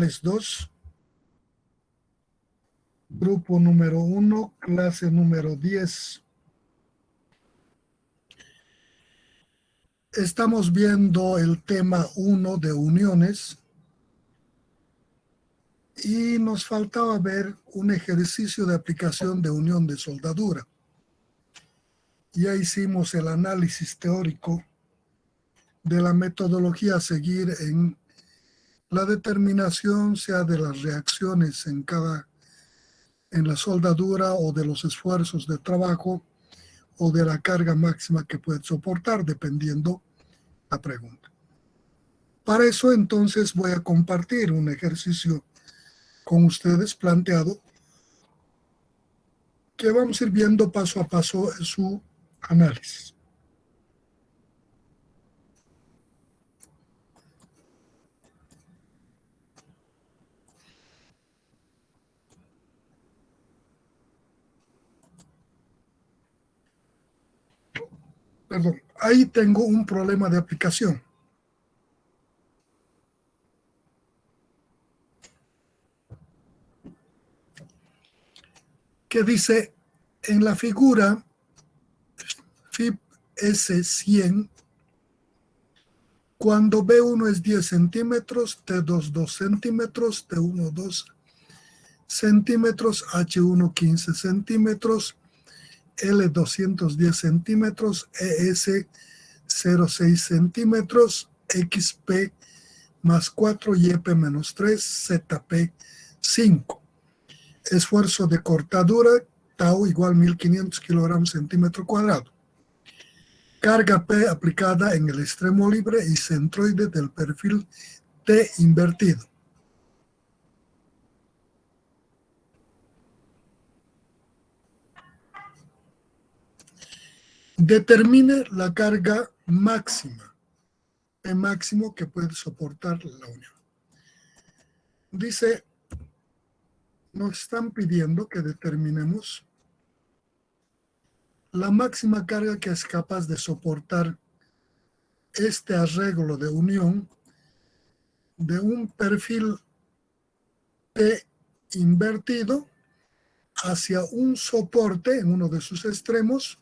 Tutoriales 2, grupo número 1, clase número 10. Estamos viendo el tema 1 de uniones y nos faltaba ver un ejercicio de aplicación de unión de soldadura. Ya hicimos el análisis teórico de la metodología a seguir en la determinación, sea de las reacciones en la soldadura o de los esfuerzos de trabajo o de la carga máxima que puede soportar, dependiendo la pregunta. Para eso, entonces, voy a compartir un ejercicio con ustedes planteado que vamos a ir viendo paso a paso su análisis. Perdón, ahí tengo un problema de aplicación. Que dice, en la figura FIB S100, cuando B1 es 10 centímetros, T2 2 centímetros, T1 2 centímetros, H1 15 centímetros, L 210 centímetros, ES 0,6 centímetros, XP más 4, YP menos 3, ZP 5. Esfuerzo de cortadura, tau igual 1500 kilogramos centímetro cuadrado. Carga P aplicada en el extremo libre y centroide del perfil T invertido. Determine la carga máxima, P máximo que puede soportar la unión. Dice, nos están pidiendo que determinemos la máxima carga que es capaz de soportar este arreglo de unión de un perfil T invertido hacia un soporte en uno de sus extremos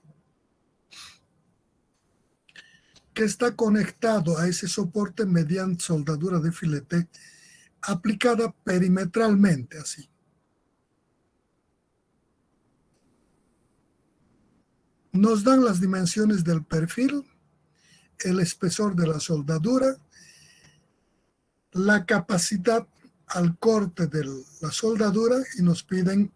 que está conectado a ese soporte mediante soldadura de filete aplicada perimetralmente, así. Nos dan las dimensiones del perfil, el espesor de la soldadura, la capacidad al corte de la soldadura y nos piden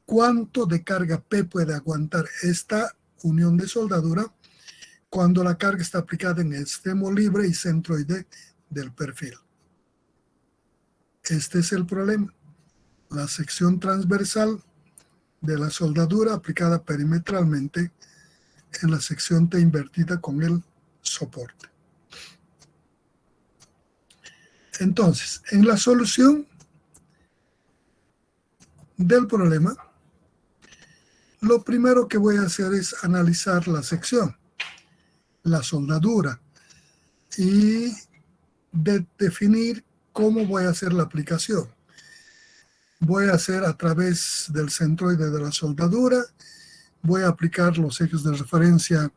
cuánto de carga P puede aguantar esta unión de soldadura cuando la carga está aplicada en el extremo libre y centroide del perfil. Este es el problema. La sección transversal de la soldadura aplicada perimetralmente en la sección T invertida con el soporte. Entonces, en la solución del problema, lo primero que voy a hacer es analizar la sección, la soldadura, y definir cómo voy a hacer la aplicación. Voy a hacer a través del centroide de la soldadura, voy a aplicar los ejes de referencia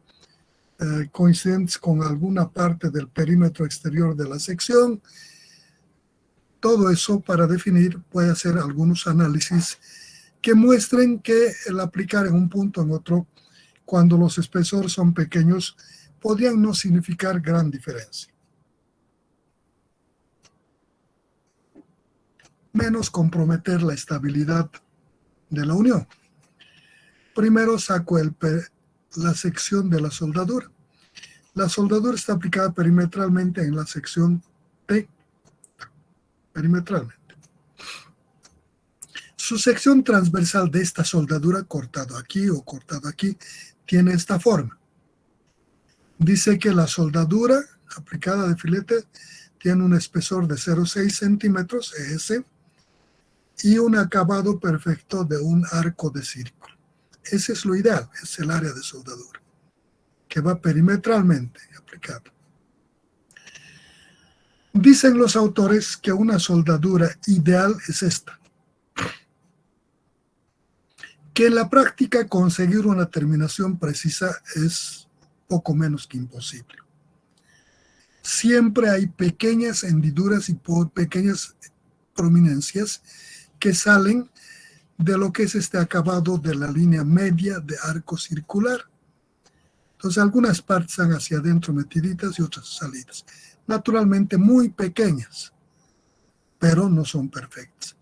coincidentes con alguna parte del perímetro exterior de la sección. Todo eso para definir, voy a hacer algunos análisis que muestren que el aplicar en un punto en otro, cuando los espesores son pequeños, podrían no significar gran diferencia. Menos comprometer la estabilidad de la unión. Primero saco la sección de la soldadura. La soldadura está aplicada perimetralmente en la sección T, perimetralmente. Su sección transversal de esta soldadura, cortado aquí o cortado aquí, tiene esta forma. Dice que la soldadura aplicada de filete tiene un espesor de 0,6 centímetros, ES, y un acabado perfecto de un arco de círculo. Ese es lo ideal, es el área de soldadura, que va perimetralmente aplicado. Dicen los autores que una soldadura ideal es esta, que en la práctica conseguir una terminación precisa es poco menos que imposible. Siempre hay pequeñas hendiduras y pequeñas prominencias que salen de lo que es este acabado de la línea media de arco circular. Entonces, algunas partes están hacia adentro metiditas y otras salidas. Naturalmente muy pequeñas, pero no son perfectas.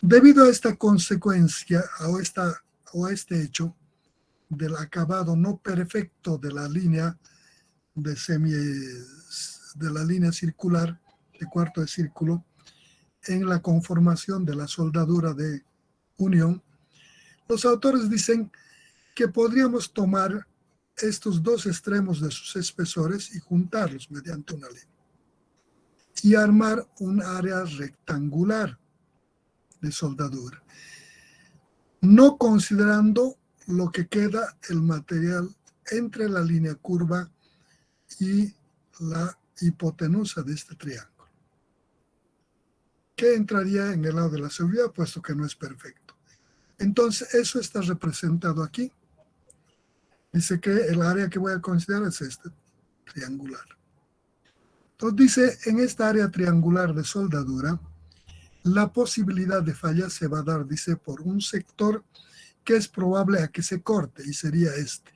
Debido a esta consecuencia, o a este hecho del acabado no perfecto de la línea de la línea circular, de cuarto de círculo, en la conformación de la soldadura de unión, los autores dicen que podríamos tomar estos dos extremos de sus espesores y juntarlos mediante una línea y armar un área rectangular de soldadura, no considerando lo que queda el material entre la línea curva y la hipotenusa de este triángulo, que entraría en el lado de la seguridad, puesto que no es perfecto. Entonces, eso está representado aquí. Dice que el área que voy a considerar es este, triangular. Entonces dice, en esta área triangular de soldadura, la posibilidad de falla se va a dar, dice, por un sector que es probable a que se corte, y sería este.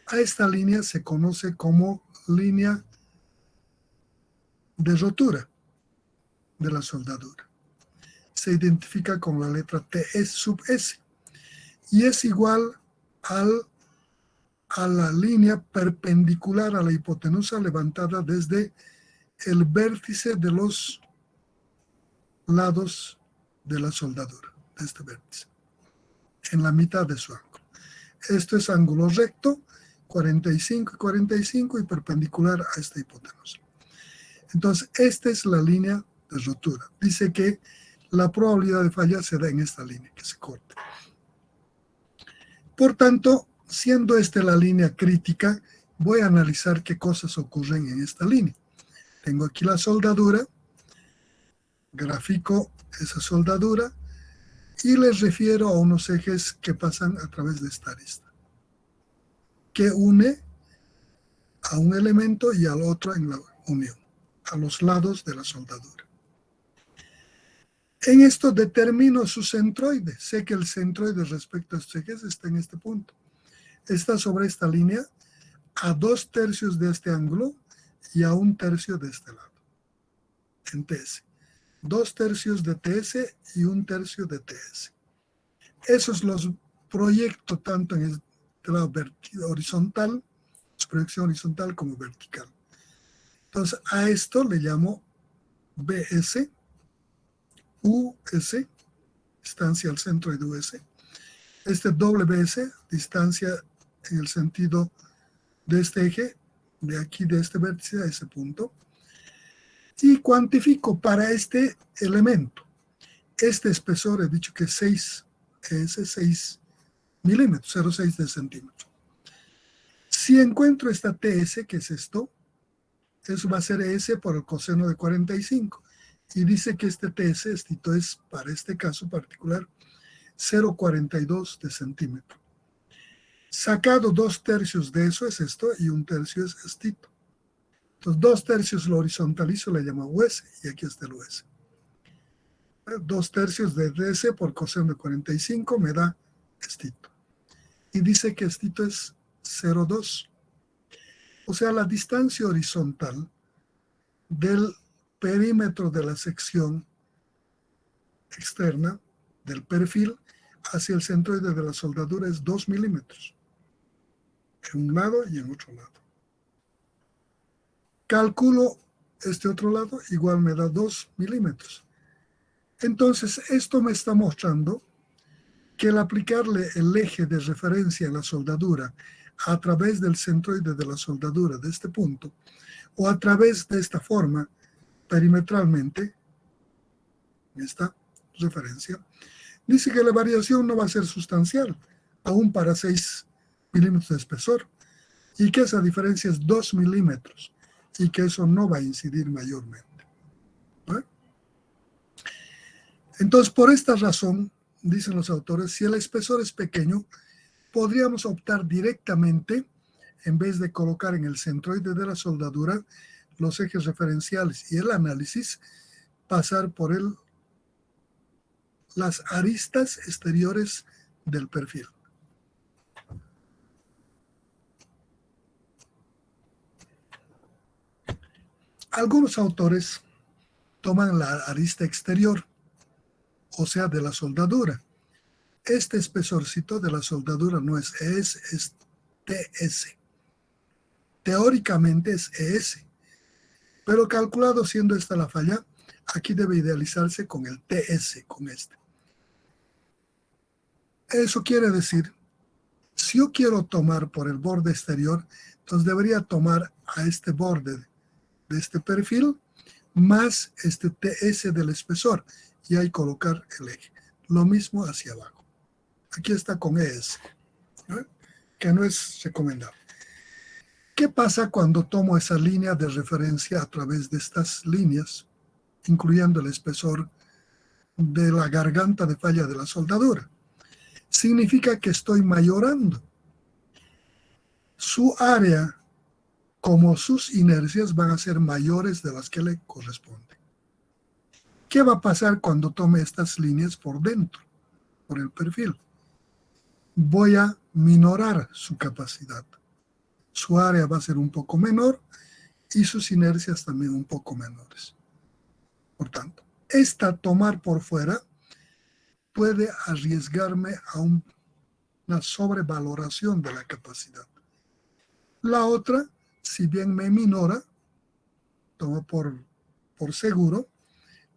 A esta línea se conoce como línea de rotura de la soldadura. Se identifica con la letra TS sub S y es igual a la línea perpendicular a la hipotenusa levantada desde el vértice de los lados de la soldadura, de este vértice, en la mitad de su ángulo. Esto es ángulo recto, 45 y 45 y perpendicular a esta hipotenusa. Entonces, esta es la línea de rotura. Dice que la probabilidad de falla se da en esta línea, que se corte. Por tanto, siendo esta la línea crítica, voy a analizar qué cosas ocurren en esta línea. Tengo aquí la soldadura, grafico esa soldadura y les refiero a unos ejes que pasan a través de esta arista, que une a un elemento y al otro en la unión, a los lados de la soldadura. En esto determino su centroide. Sé que el centroide respecto a estos ejes está en este punto. Está sobre esta línea a 2/3 de este ángulo y a 1/3 de este lado, en TS. 2/3 de TS y 1/3 de TS. Esos los proyecto tanto en el lado horizontal, su proyección horizontal, como vertical. Entonces, a esto le llamo BS, US, distancia al centro de US. Este WS, distancia en el sentido de este eje, de aquí, de este vértice a ese punto. Y cuantifico para este elemento. Este espesor, he dicho que es 6 milímetros, 0,6 de centímetro. Si encuentro esta TS, que es esto, eso va a ser S por el coseno de 45. Y dice que este TS, esto es, para este caso particular, 0,42 de centímetro. Sacado 2/3 de eso es esto y 1/3 es estito. Entonces 2/3 lo horizontalizo, le llamo US y aquí está el US. 2/3 de DS por coseno de 45 me da estito. Y dice que estito es 0,2. O sea, la distancia horizontal del perímetro de la sección externa del perfil hacia el centroide de la soldadura es 2 milímetros. En un lado y en otro lado. Calculo este otro lado, igual me da 2 milímetros. Entonces, esto me está mostrando que al aplicarle el eje de referencia a la soldadura a través del centroide de la soldadura de este punto, o a través de esta forma, perimetralmente, esta referencia, dice que la variación no va a ser sustancial, aún para 6 milímetros de espesor, y que esa diferencia es 2 milímetros. y que eso no va a incidir mayormente. ¿No? Entonces, por esta razón, dicen los autores, si el espesor es pequeño, podríamos optar directamente, en vez de colocar en el centroide de la soldadura los ejes referenciales y el análisis, pasar por las aristas exteriores del perfil. Algunos autores toman la arista exterior, o sea, de la soldadura. Este espesorcito de la soldadura no es ES, es TS. Teóricamente es ES, pero calculado siendo esta la falla, aquí debe idealizarse con el TS, con este. Eso quiere decir, si yo quiero tomar por el borde exterior, entonces debería tomar a este borde de este perfil más este TS del espesor y ahí colocar el eje. Lo mismo hacia abajo. Aquí está con ES, ¿no? Que no es recomendable. ¿Qué pasa cuando tomo esa línea de referencia a través de estas líneas, incluyendo el espesor de la garganta de falla de la soldadura? Significa que estoy mayorando su área, como sus inercias van a ser mayores de las que le corresponden. ¿Qué va a pasar cuando tome estas líneas por dentro, por el perfil? Voy a minorar su capacidad. Su área va a ser un poco menor y sus inercias también un poco menores. Por tanto, esta tomar por fuera puede arriesgarme a una sobrevaloración de la capacidad. La otra, si bien me minora, tomo por seguro,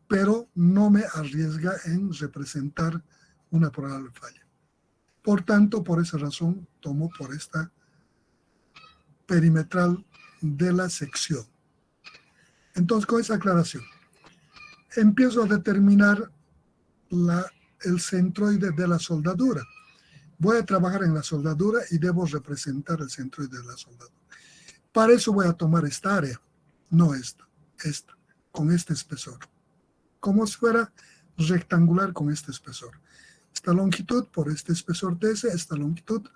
pero no me arriesga en representar una probable falla. Por tanto, por esa razón, tomo por esta perimetral de la sección. Entonces, con esa aclaración, empiezo a determinar el centroide de la soldadura. Voy a trabajar en la soldadura y debo representar el centroide de la soldadura. Para eso voy a tomar esta área, no esta, con este espesor. Como si fuera rectangular con este espesor. Esta longitud por este espesor TS, esta longitud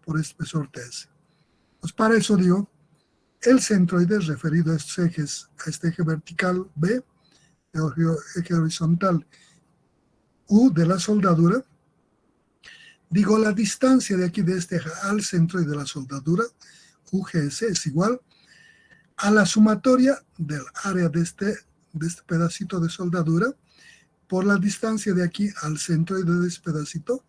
por este espesor TS. Pues para eso digo, el centroide referido a estos ejes, a este eje vertical B, eje horizontal U de la soldadura, digo la distancia de aquí de este eje al centroide de la soldadura, UGS, es igual a la sumatoria del área de este pedacito de soldadura por la distancia de aquí al centroide de este pedacito,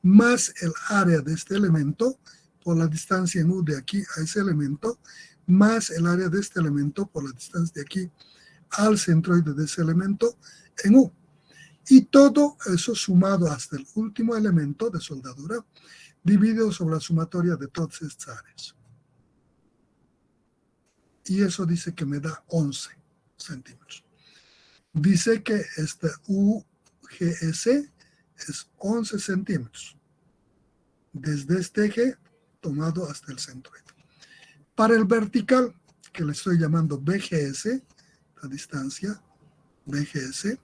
más el área de este elemento por la distancia en U de aquí a ese elemento, más el área de este elemento por la distancia de aquí al centroide de ese elemento en U. Y todo eso sumado hasta el último elemento de soldadura, dividido sobre la sumatoria de todas estas áreas. Y eso dice que me da 11 centímetros. Dice que este UGS es 11 centímetros. Desde este eje tomado hasta el centroide. Para el vertical, que le estoy llamando BGS, la distancia BGS,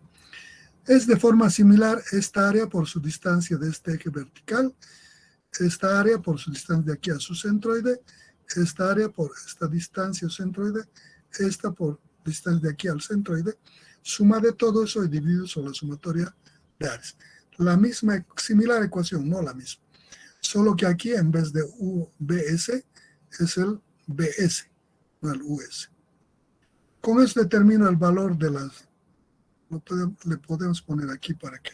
es de forma similar esta área por su distancia de este eje vertical, esta área por su distancia de aquí a su centroide, esta área por esta distancia centroide, esta por distancia de aquí al centroide, suma de todo eso y dividido sobre la sumatoria de áreas. La misma, similar ecuación, no la misma. Solo que aquí en vez de UBS es el BS, no el US. Con eso determino el valor de las... Le podemos poner aquí para que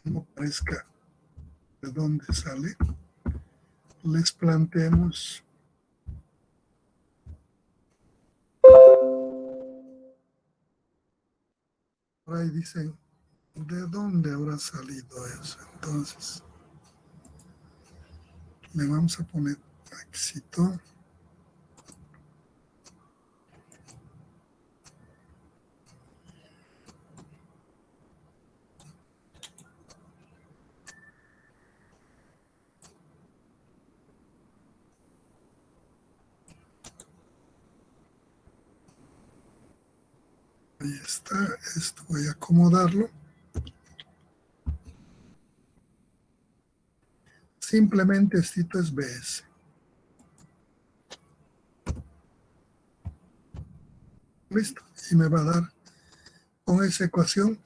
no parezca de dónde sale. Les planteemos... Por ahí dicen, ¿de dónde habrá salido eso? Entonces, le vamos a poner éxito. Ahí está, esto voy a acomodarlo. Simplemente esto es BS. Listo. Y me va a dar con esa ecuación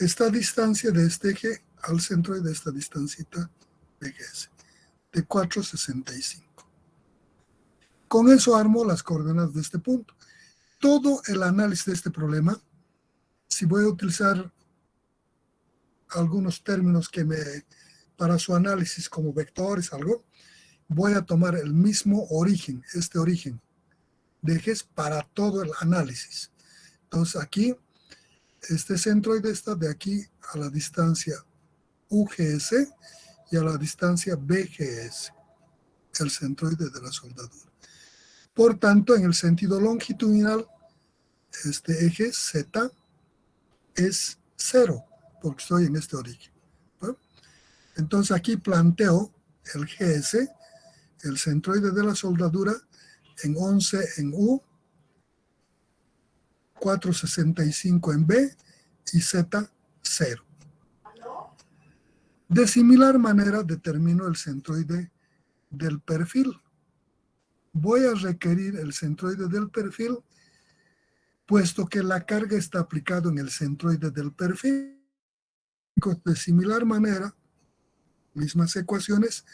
esta distancia de este eje al centro y de esta distancita de GS, de 4,65. Con eso armo las coordenadas de este punto. Todo el análisis de este problema, si voy a utilizar algunos términos para su análisis como vectores, algo, voy a tomar el mismo origen, este origen de ejes para todo el análisis. Entonces aquí, este centroide está de aquí a la distancia UGS y a la distancia BGS, el centroide de la soldadura. Por tanto, en el sentido longitudinal, este eje Z es 0, porque estoy en este origen. ¿No? Entonces aquí planteo el GS, el centroide de la soldadura, en 11 en U, 4,65 en B y Z 0. De similar manera determino el centroide del perfil. Voy a requerir el centroide del perfil, puesto que la carga está aplicada en el centroide del perfil. De similar manera, mismas ecuaciones,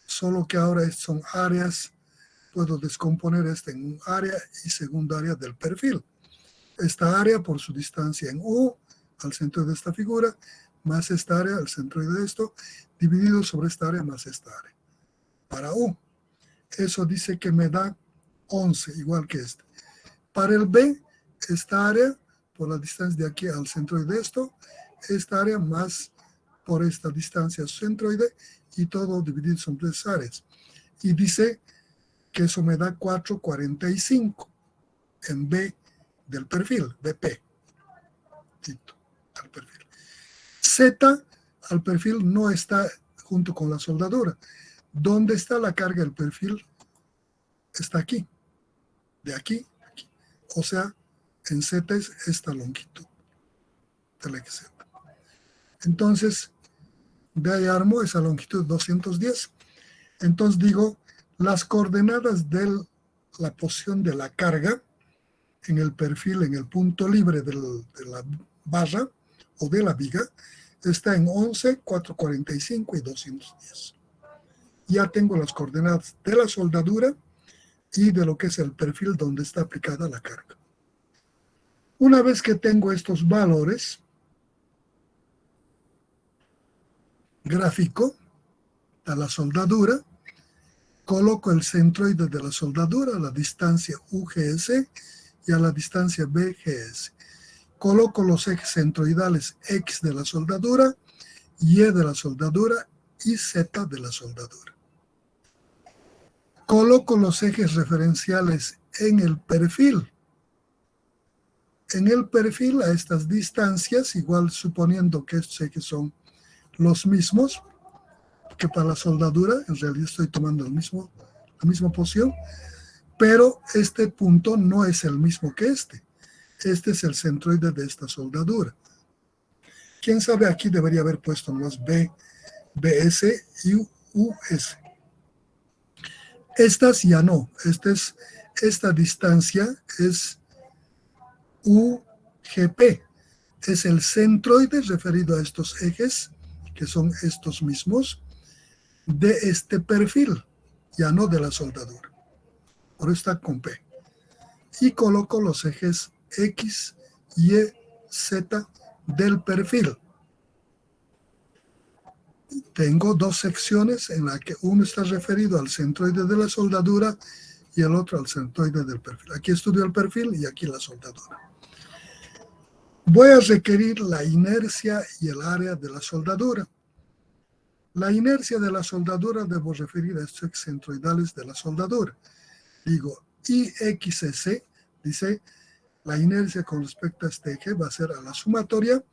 solo que ahora son áreas, puedo descomponer en un área y segunda área del perfil. Esta área por su distancia en U, al centro de esta figura, más esta área al centro de esto, dividido sobre esta área más esta área. Para U, eso dice que me da 11, igual que este. Para el B, esta área, por la distancia de aquí al centroide de esto, esta área más por esta distancia centroide, y todo dividido son 3 áreas. Y dice que eso me da 4,45 en B del perfil, BP. Al perfil. Z al perfil no está junto con la soldadura. ¿Dónde está la carga del perfil? Está aquí. De aquí a aquí. O sea, en Z es esta longitud del eje Z. Entonces, de ahí armo esa longitud 210. Entonces digo, las coordenadas de la posición de la carga en el perfil, en el punto libre de la barra o de la viga, está en 11, 445 y 210. Ya tengo las coordenadas de la soldadura y de lo que es el perfil donde está aplicada la carga. Una vez que tengo estos valores, gráfico a la soldadura, coloco el centroide de la soldadura a la distancia UGS y a la distancia BGS. Coloco los ejes centroidales X de la soldadura, Y de la soldadura y Z de la soldadura. Coloco los ejes referenciales en el perfil. En el perfil a estas distancias, igual suponiendo que estos ejes son los mismos que para la soldadura, en realidad estoy tomando la misma posición, pero este punto no es el mismo que este. Este es el centroide de esta soldadura. ¿Quién sabe? Aquí debería haber puesto más B, BS y US. Estas ya no. Esta distancia es UGP. Es el centroide referido a estos ejes, que son estos mismos, de este perfil, ya no de la soldadura. Por eso está con P. Y coloco los ejes X, Y, Z del perfil. Tengo dos secciones en las que uno está referido al centroide de la soldadura y el otro al centroide del perfil. Aquí estudio el perfil y aquí la soldadura. Voy a requerir la inercia y el área de la soldadura. La inercia de la soldadura debo referir a estos ejes centroidales de la soldadura. Digo, IXC, dice, la inercia con respecto a este eje va a ser a la sumatoria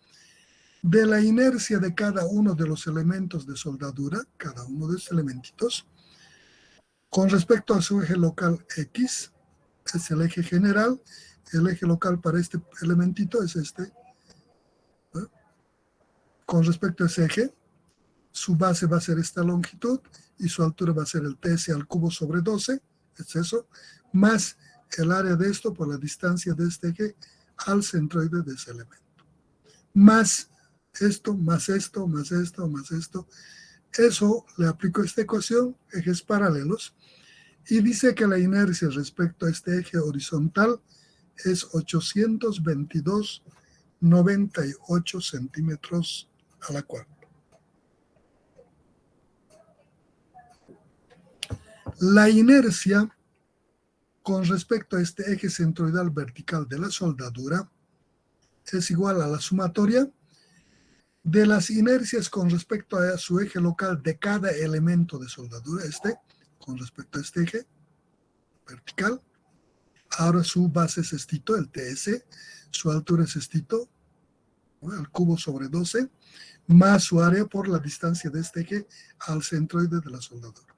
de la inercia de cada uno de los elementos de soldadura, cada uno de estos elementitos, con respecto a su eje local X, es el eje general, el eje local para este elementito es este. Con respecto a ese eje, su base va a ser esta longitud y su altura va a ser el TS al cubo sobre 12, es eso, más el área de esto por la distancia de este eje al centroide de ese elemento. Más esto, más esto, más esto, más esto. Eso le aplico esta ecuación, ejes paralelos, y dice que la inercia respecto a este eje horizontal es 822,98 centímetros a la cuarta. La inercia con respecto a este eje centroidal vertical de la soldadura es igual a la sumatoria de las inercias con respecto a su eje local de cada elemento de soldadura, con respecto a este eje vertical. Ahora su base es estito, el TS, su altura es estito, al cubo sobre 12, más su área por la distancia de este eje al centroide de la soldadura.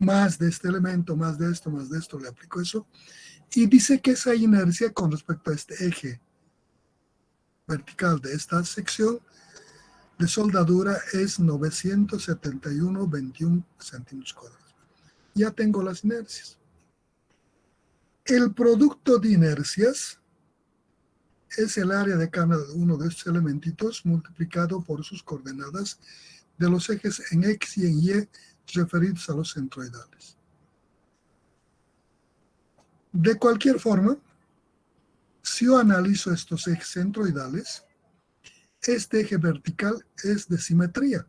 Más de este elemento, más de esto, le aplico eso. Y dice que esa inercia con respecto a este eje vertical de esta sección de soldadura es 971,21 centímetros cuadrados. Ya tengo las inercias. El producto de inercias es el área de cada uno de estos elementitos multiplicado por sus coordenadas de los ejes en X y en Y referidos a los centroidales. De cualquier forma, si yo analizo estos ejes centroidales, este eje vertical es de simetría.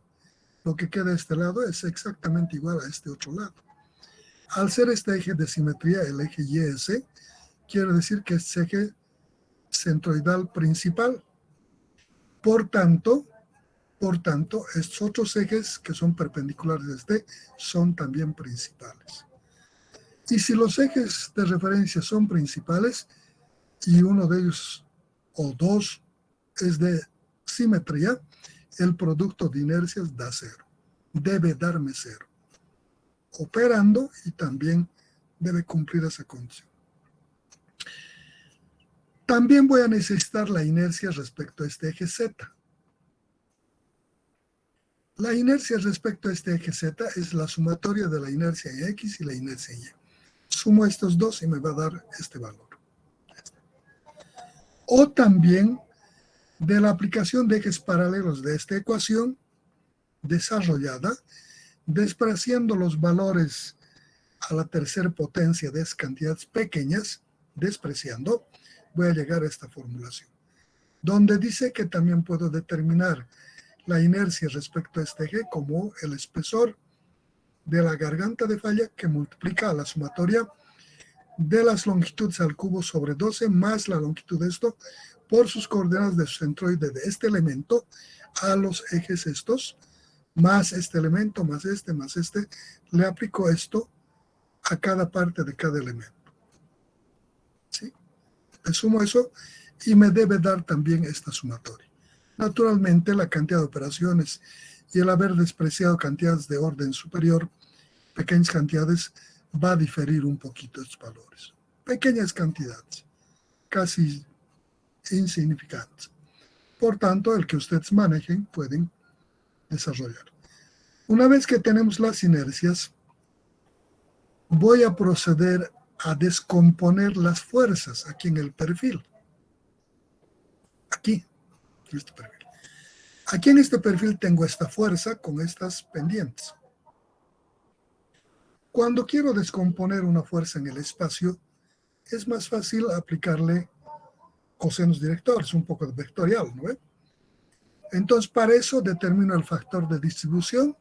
Lo que queda de este lado es exactamente igual a este otro lado. Al ser este eje de simetría, el eje YS, quiere decir que es eje centroidal principal. Por tanto, estos otros ejes que son perpendiculares a este son también principales. Y si los ejes de referencia son principales y uno de ellos o dos es de simetría, el producto de inercias da cero. Debe darme cero. Operando y también debe cumplir esa condición. También voy a necesitar la inercia respecto a este eje Z. La inercia respecto a este eje Z es la sumatoria de la inercia en X y la inercia en Y. Sumo estos dos y me va a dar este valor. O también de la aplicación de ejes paralelos de esta ecuación desarrollada, despreciando los valores a la tercera potencia de esas cantidades pequeñas, despreciando, voy a llegar a esta formulación, donde dice que también puedo determinar la inercia respecto a este eje como el espesor de la garganta de falla que multiplica a la sumatoria de las longitudes al cubo sobre 12 más la longitud de esto por sus coordenadas de su centroide de este elemento a los ejes estos, más este elemento, más este, le aplico esto a cada parte de cada elemento. ¿Sí? Le sumo eso y me debe dar también esta sumatoria. Naturalmente, la cantidad de operaciones y el haber despreciado cantidades de orden superior, pequeñas cantidades, va a diferir un poquito estos valores. Pequeñas cantidades, casi insignificantes. Por tanto, el que ustedes manejen pueden desarrollar. Una vez que tenemos las inercias, voy a proceder a descomponer las fuerzas aquí en el perfil. Aquí, en este perfil. Aquí en este perfil tengo esta fuerza con estas pendientes. Cuando quiero descomponer una fuerza en el espacio, es más fácil aplicarle cosenos directores, un poco de vectorial, ¿no? Entonces, para eso determino el factor de distribución,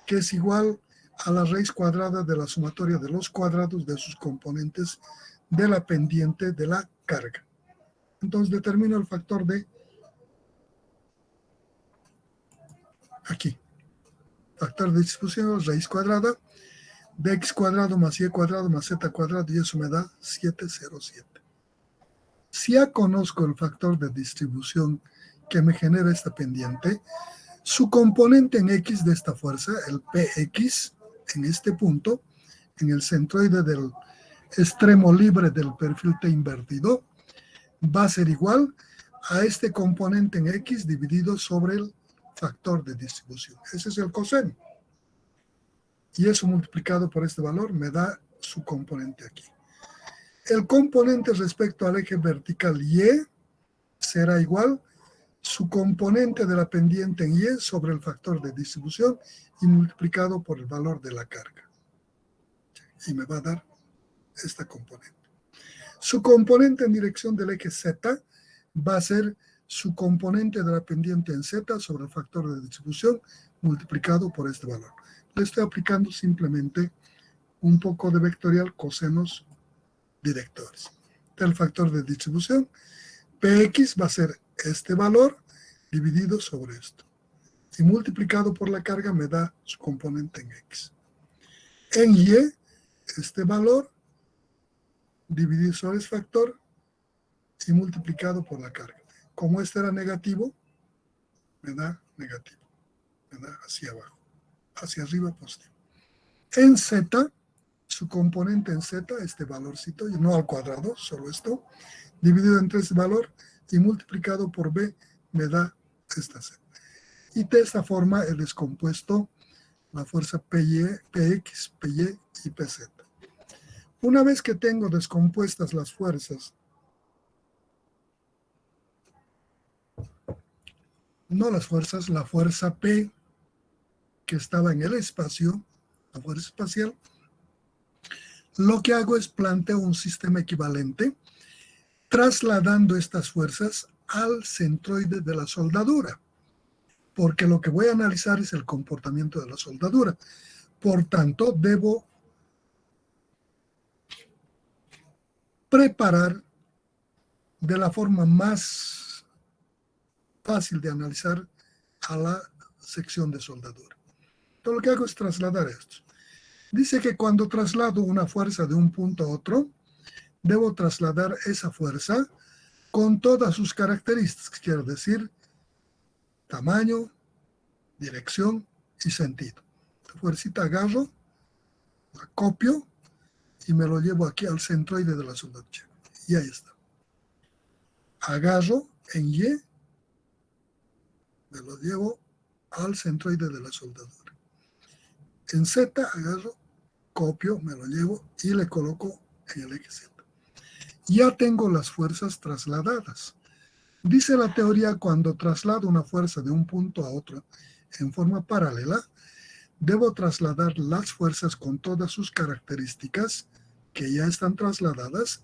que es igual a la raíz cuadrada de la sumatoria de los cuadrados de sus componentes de la pendiente de la carga. Entonces, determino el factor de aquí. Factor de distribución, raíz cuadrada de x cuadrado más y cuadrado más z cuadrado, y eso me da 707. Si ya conozco el factor de distribución que me genera esta pendiente, su componente en x de esta fuerza, el px, en este punto, en el centroide del extremo libre del perfil T invertido va a ser igual a este componente en X dividido sobre el factor de distribución. Ese es el coseno. Y eso multiplicado por este valor me da su componente aquí. El componente respecto al eje vertical Y será igual su componente de la pendiente en Y sobre el factor de distribución y multiplicado por el valor de la carga. Y me va a dar esta componente. Su componente en dirección del eje Z va a ser su componente de la pendiente en Z sobre el factor de distribución multiplicado por este valor. Le estoy aplicando simplemente un poco de vectorial cosenos directores. El factor de distribución, Px va a ser este valor dividido sobre esto. Y multiplicado por la carga me da su componente en X. En Y, este valor dividido sobre ese factor y multiplicado por la carga. Como este era negativo, me da negativo. Me da hacia abajo. Hacia arriba positivo. En Z, su componente en Z, este valorcito, y no al cuadrado, solo esto, dividido entre ese valor y multiplicado por B, me da esta Z. Y de esta forma he descompuesto la fuerza PY, PX, PY y PZ. Una vez que tengo descompuestas las fuerzas, no las fuerzas, la fuerza P que estaba en el espacio, la fuerza espacial, lo que hago es planteo un sistema equivalente trasladando estas fuerzas al centroide de la soldadura, porque lo que voy a analizar es el comportamiento de la soldadura. Por tanto, debo preparar de la forma más fácil de analizar a la sección de soldadura. Entonces, lo que hago es trasladar esto. Dice que cuando traslado una fuerza de un punto a otro, debo trasladar esa fuerza con todas sus características, quiero decir, tamaño, dirección y sentido. La fuercita agarro, la copio y me lo llevo aquí al centroide de la soldadura. Y ahí está. Agarro en Y, me lo llevo al centroide de la soldadura. En Z agarro, copio, me lo llevo y le coloco en el eje Z. Ya tengo las fuerzas trasladadas. Dice la teoría, cuando traslado una fuerza de un punto a otro en forma paralela, debo trasladar las fuerzas con todas sus características que ya están trasladadas,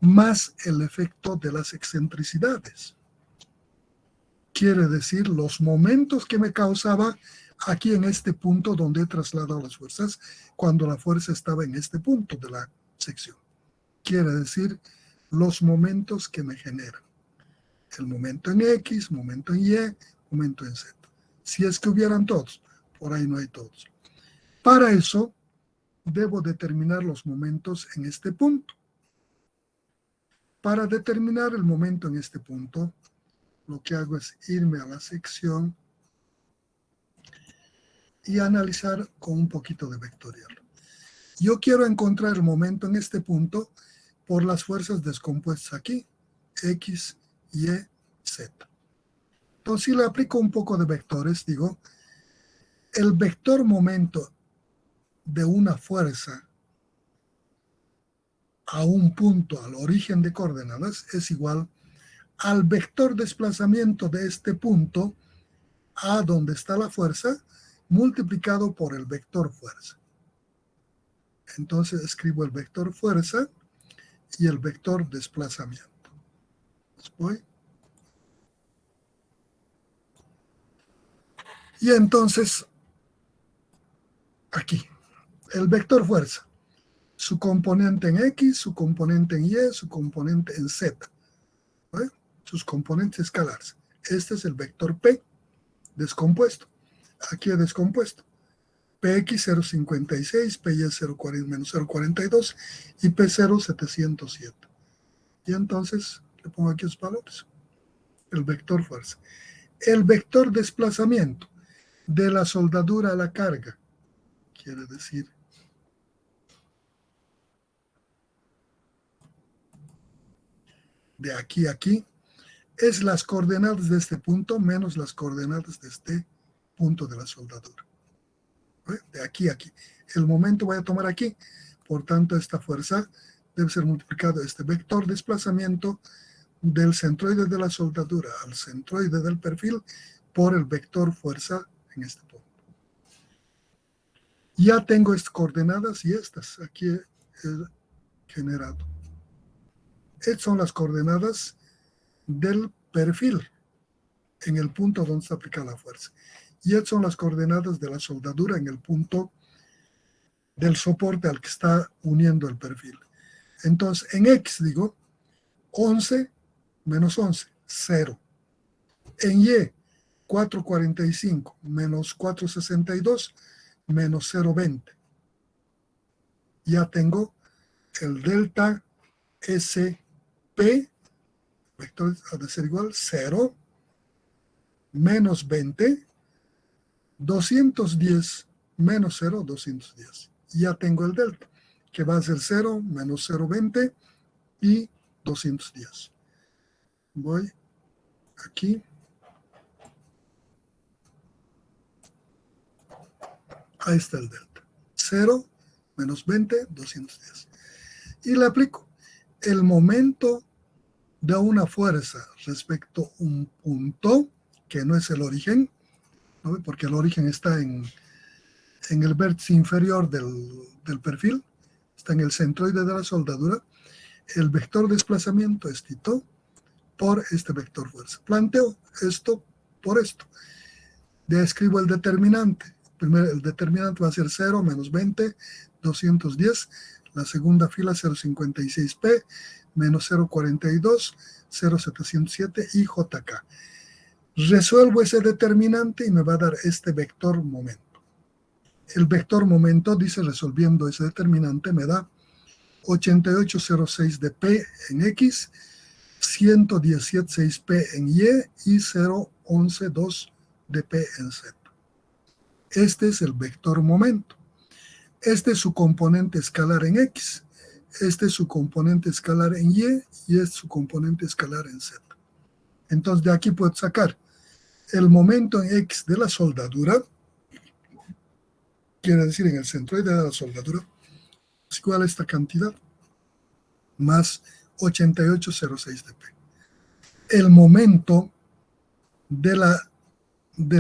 más el efecto de las excentricidades. Quiere decir, los momentos que me causaba aquí en este punto donde he trasladado las fuerzas, cuando la fuerza estaba en este punto de la sección. Quiere decir, los momentos que me generan. El momento en X, momento en Y, momento en Z. Si es que hubieran todos, por ahí no hay todos. Para eso, debo determinar los momentos en este punto. Para determinar el momento en este punto, lo que hago es irme a la sección y analizar con un poquito de vectorial. Yo quiero encontrar el momento en este punto por las fuerzas descompuestas aquí, X, Y, Z. Entonces, si le aplico un poco de vectores, digo, el vector momento de una fuerza a un punto, al origen de coordenadas, es igual al vector desplazamiento de este punto a donde está la fuerza, multiplicado por el vector fuerza. Entonces escribo el vector fuerza y el vector desplazamiento. Voy. Y entonces, aquí, el vector fuerza, su componente en X, su componente en Y, su componente en Z, ¿vale? Sus componentes escalares. Este es el vector P, descompuesto. Aquí he descompuesto. Px 0,56, Py 0,40 menos 0,42 y P0 707. Y entonces le pongo aquí los valores. El vector fuerza. El vector desplazamiento de la soldadura a la carga, quiere decir de aquí a aquí, es las coordenadas de este punto menos las coordenadas de este punto de la soldadura. De aquí a aquí. El momento voy a tomar aquí, por tanto esta fuerza debe ser multiplicado este vector desplazamiento del centroide de la soldadura al centroide del perfil por el vector fuerza en este punto. Ya tengo estas coordenadas y estas aquí he generado. Estas son las coordenadas del perfil en el punto donde se aplica la fuerza. Y estas son las coordenadas de la soldadura en el punto del soporte al que está uniendo el perfil. Entonces, en X digo 11 menos 11, 0. En Y, 445 menos 462 menos 0,20. Ya tengo el delta SP, vector ha de ser igual 0, menos 20, 210 menos 0, 210. Ya tengo el delta, que va a ser 0 menos 0,20 y 210. Voy aquí. Ahí está el delta. 0 menos 20, 210. Y le aplico el momento de una fuerza respecto a un punto que no es el origen, ¿no? Porque el origen está en el vértice inferior del perfil, está en el centroide de la soldadura. El vector desplazamiento es Tito por este vector fuerza. Planteo esto por esto. Describo el determinante. Primero, el determinante va a ser 0 menos 20, 210. La segunda fila 0,56P menos 0,42, 0,707 y JK. Resuelvo ese determinante y me va a dar este vector momento. El vector momento, dice, resolviendo ese determinante, me da 88,06 de P en X, 117,6 P en Y y 0,11,2 de P en Z. Este es el vector momento. Este es su componente escalar en X. Este es su componente escalar en Y y este es su componente escalar en Z. Entonces de aquí puedo sacar el momento en X de la soldadura, quiere decir en el centroide de la soldadura, es igual a esta cantidad, más 88,06 de P. El momento de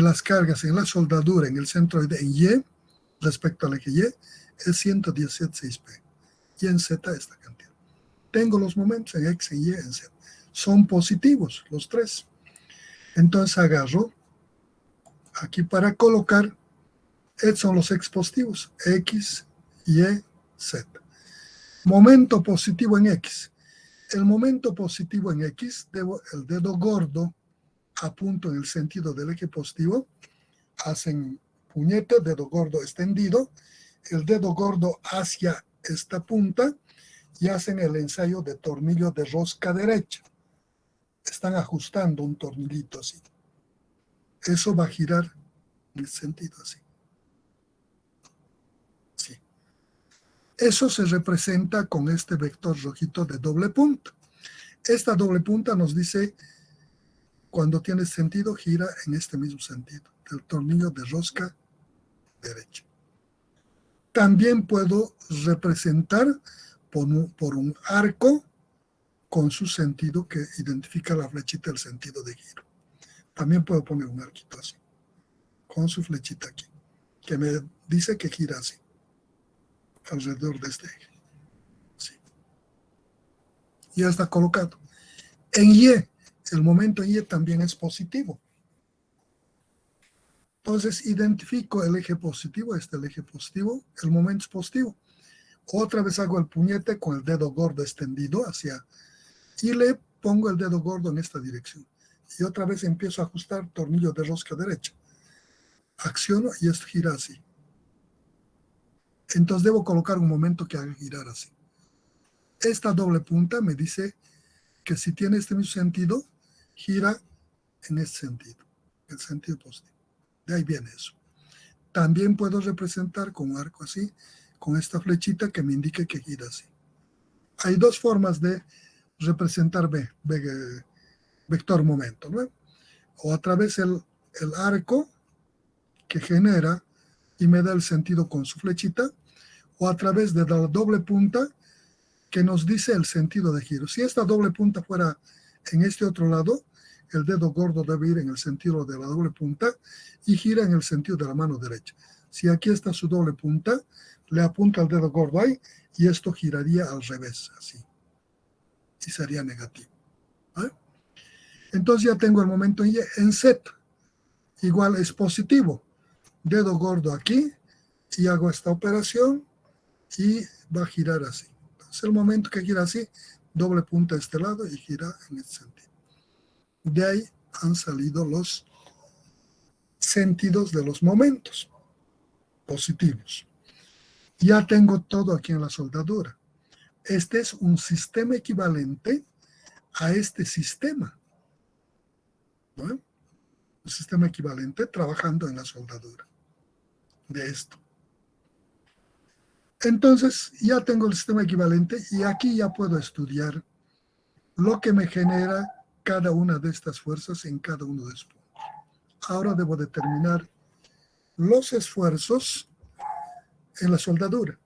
las cargas en la soldadura en el centroide en Y, respecto al eje Y, es 117,6 P. Y en Z esta cantidad. Tengo los momentos en X, en Y, en Z. Son positivos los tres. Entonces agarro aquí para colocar, estos son los X positivos, X, Y, Z. Momento positivo en X. El momento positivo en X, el dedo gordo apunto en el sentido del eje positivo, hacen puñete, dedo gordo extendido, el dedo gordo hacia esta punta y hacen el ensayo de tornillo de rosca derecha. Están ajustando un tornillito así. Eso va a girar en el sentido así. Sí. Eso se representa con este vector rojito de doble punta. Esta doble punta nos dice cuando tiene sentido gira en este mismo sentido, del tornillo de rosca derecha. También puedo representar por un arco con su sentido que identifica la flechita del sentido de giro. También puedo poner un arquito así, con su flechita aquí, que me dice que gira así, alrededor de este eje. Sí. Ya está colocado. En Y, el momento en Y también es positivo. Entonces identifico el eje positivo, el eje positivo, el momento es positivo. Otra vez hago el puñete con el dedo gordo extendido hacia, y le pongo el dedo gordo en esta dirección. Y otra vez empiezo a ajustar tornillo de rosca derecha. Acciono y esto gira así. Entonces debo colocar un momento que haga girar así. Esta doble punta me dice que si tiene este mismo sentido, gira en este sentido, el sentido positivo. De ahí viene eso. También puedo representar con un arco así, con esta flechita que me indique que gira así. Hay dos formas de representar vector momento, ¿no? O a través el arco que genera y me da el sentido con su flechita, o a través de la doble punta que nos dice el sentido de giro. Si esta doble punta fuera en este otro lado, el dedo gordo debe ir en el sentido de la doble punta y gira en el sentido de la mano derecha. Si aquí está su doble punta, le apunta el dedo gordo ahí y esto giraría al revés, así. Y sería negativo. ¿Vale? Entonces ya tengo el momento en Z. Igual es positivo. Dedo gordo aquí y hago esta operación y va a girar así. Entonces el momento que gira así, doble punta a este lado y gira en este sentido. De ahí han salido los sentidos de los momentos positivos. Ya tengo todo aquí en la soldadura. Este es un sistema equivalente a este sistema, ¿no? Un sistema equivalente trabajando en la soldadura de esto. Entonces ya tengo el sistema equivalente y aquí ya puedo estudiar lo que me genera cada una de estas fuerzas en cada uno de estos puntos. Ahora debo determinar los esfuerzos en la soldadura.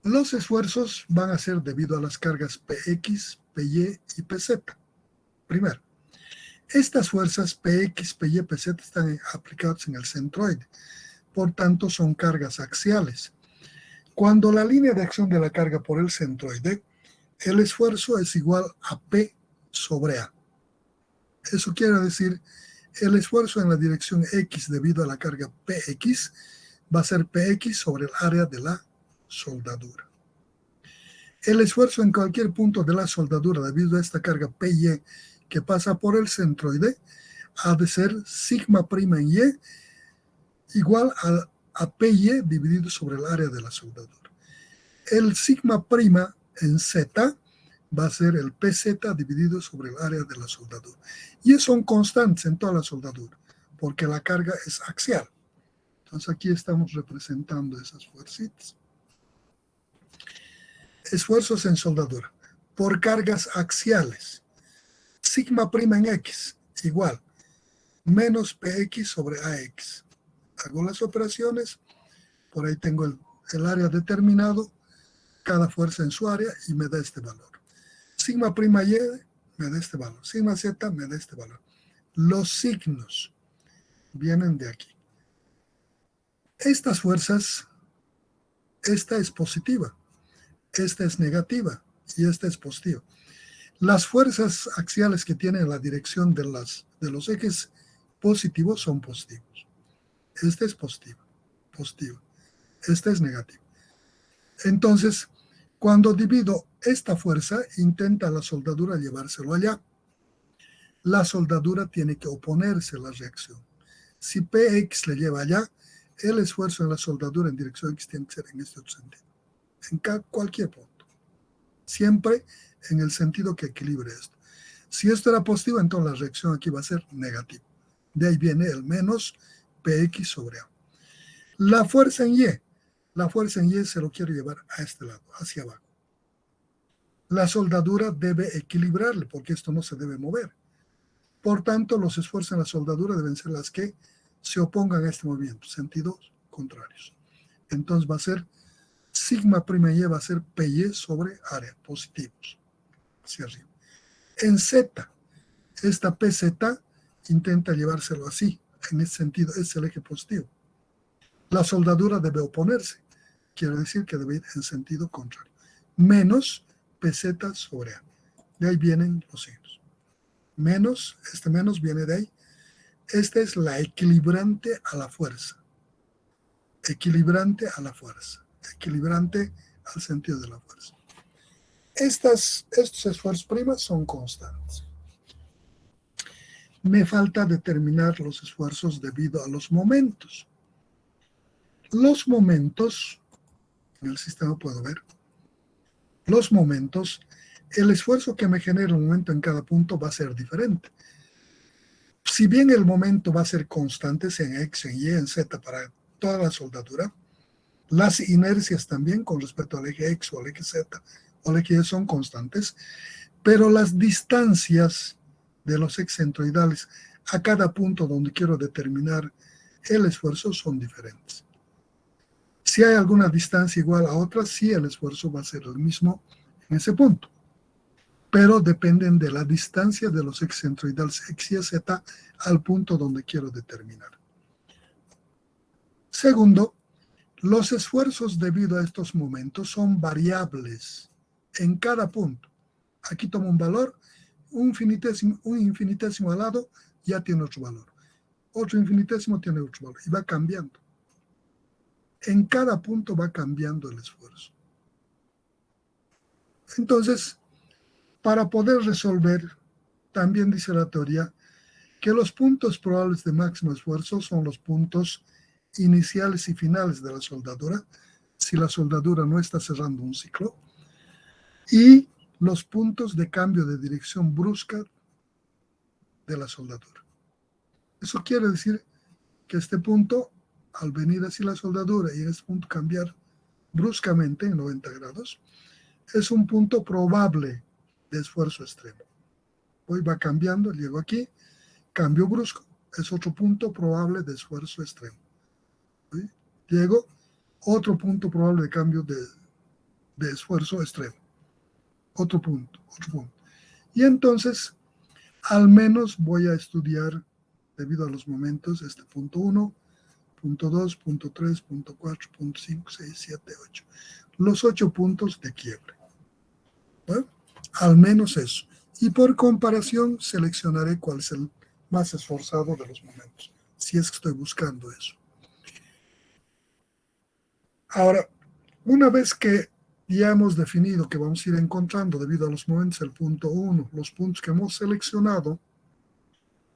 Los esfuerzos van a ser debido a las cargas Px, Py y Pz. Primero, estas fuerzas Px, Py, Pz están aplicadas en el centroide, por tanto son cargas axiales. Cuando la línea de acción de la carga por el centroide, el esfuerzo es igual a P sobre A. Eso quiere decir, el esfuerzo en la dirección X debido a la carga Px va a ser Px sobre el área de la soldadura. El esfuerzo en cualquier punto de la soldadura debido a esta carga Py que pasa por el centroide ha de ser sigma prima en Y igual a Py dividido sobre el área de la soldadura. El sigma prima en Z va a ser el PZ dividido sobre el área de la soldadura. Y son constantes en toda la soldadura, porque la carga es axial. Entonces aquí estamos representando esas fuercitas. Esfuerzos en soldadura por cargas axiales. Sigma prima en X igual menos PX sobre AX. Hago las operaciones, por ahí tengo el área determinado, cada fuerza en su área y me da este valor. Sigma prima Y me da este valor. Sigma Z me da este valor. Los signos vienen de aquí. Estas fuerzas, esta es positiva, esta es negativa y esta es positiva. Las fuerzas axiales que tienen la dirección de los ejes positivos son positivos. Este es positivo. Este es negativo. Entonces, cuando divido esta fuerza, intenta la soldadura llevárselo allá. La soldadura tiene que oponerse a la reacción. Si Px le lleva allá, el esfuerzo en la soldadura en dirección X tiene que ser en este otro sentido. En cualquier punto. Siempre en el sentido que equilibre esto. Si esto era positivo, entonces la reacción aquí va a ser negativa. De ahí viene el menos Px sobre A. La fuerza en Y se lo quiero llevar a este lado, hacia abajo. La soldadura debe equilibrarle, porque esto no se debe mover. Por tanto, los esfuerzos en la soldadura deben ser las que se opongan a este movimiento, sentidos contrarios. Entonces va a ser sigma prima Y va a ser Py sobre área, positivos, hacia arriba. En Z, esta PZ intenta llevárselo así, en ese sentido, es el eje positivo. La soldadura debe oponerse, quiere decir que debe ir en sentido contrario. Menos PZ sobre A. De ahí vienen los signos. Menos, este menos viene de ahí. Esta es la equilibrante a la fuerza. Equilibrante a la fuerza. Equilibrante al sentido de la fuerza. Estos esfuerzos primas son constantes. Me falta determinar los esfuerzos debido a los momentos. Los momentos, en el sistema puedo ver, los momentos, el esfuerzo que me genera un momento en cada punto va a ser diferente. Si bien el momento va a ser constante, sea en X, en Y, en Z para toda la soldadura, Las inercias también con respecto al eje X o al eje Z o al eje Y son constantes, pero las distancias de los ejes centroidales a cada punto donde quiero determinar el esfuerzo son diferentes. Si hay alguna distancia igual a otra, sí el esfuerzo va a ser el mismo en ese punto, pero dependen de la distancia de los ejes centroidales X y Z al punto donde quiero determinar. Segundo, los esfuerzos debido a estos momentos son variables en cada punto. Aquí tomo un valor, un infinitésimo al lado ya tiene otro valor. Otro infinitésimo tiene otro valor y va cambiando. En cada punto va cambiando el esfuerzo. Entonces, para poder resolver, también dice la teoría que los puntos probables de máximo esfuerzo son los puntos iniciales y finales de la soldadura, si la soldadura no está cerrando un ciclo, y los puntos de cambio de dirección brusca de la soldadura. Eso quiere decir que este punto, al venir así la soldadura y en este punto cambiar bruscamente en 90 grados, es un punto probable de esfuerzo extremo. Hoy va cambiando, llego aquí, cambio brusco, es otro punto probable de esfuerzo extremo. ¿Sí? Llego, otro punto probable de cambio de esfuerzo extremo. Otro punto. Y entonces, al menos voy a estudiar, debido a los momentos, este punto 1, punto 2, punto 3, punto 4, punto 5, 6, 7, 8. Los 8 puntos de quiebre. ¿Bueno? Al menos eso. Y por comparación, seleccionaré cuál es el más esforzado de los momentos, si es que estoy buscando eso. Ahora, una vez que ya hemos definido que vamos a ir encontrando, debido a los momentos, el punto 1, los puntos que hemos seleccionado,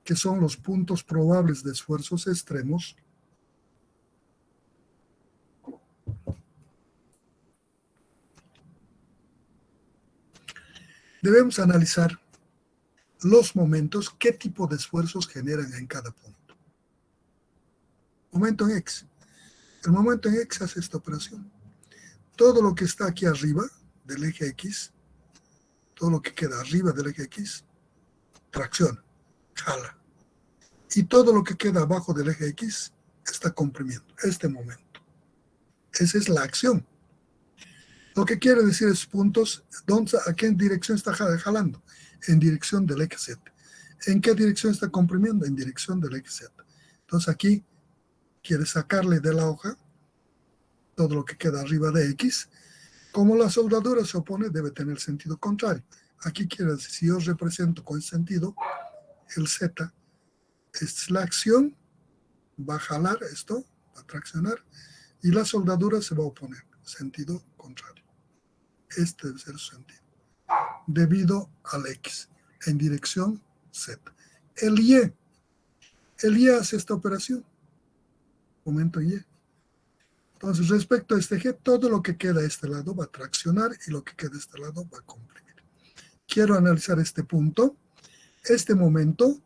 que son los puntos probables de esfuerzos extremos, debemos analizar los momentos, qué tipo de esfuerzos generan en cada punto. Momento en X. El momento en X hace esta operación. Todo lo que está aquí arriba del eje X, todo lo que queda arriba del eje X, tracciona, jala. Y todo lo que queda abajo del eje X está comprimiendo este momento. Esa es la acción. Lo que quiere decir es puntos, ¿a qué dirección está jalando? En dirección del eje Z. ¿En qué dirección está comprimiendo? En dirección del eje Z. Entonces aquí quiere sacarle de la hoja todo lo que queda arriba de X. Como la soldadura se opone, debe tener sentido contrario. Aquí quiere decir, si yo represento con sentido, el Z es la acción, va a jalar esto, va a traccionar, y la soldadura se va a oponer, sentido contrario. Este debe ser su sentido. Debido al X, en dirección Z. El Y hace esta operación. Momento Y. Entonces, respecto a este eje, todo lo que queda a este lado va a traccionar y lo que queda a este lado va a comprimir. Quiero analizar este punto. Este momento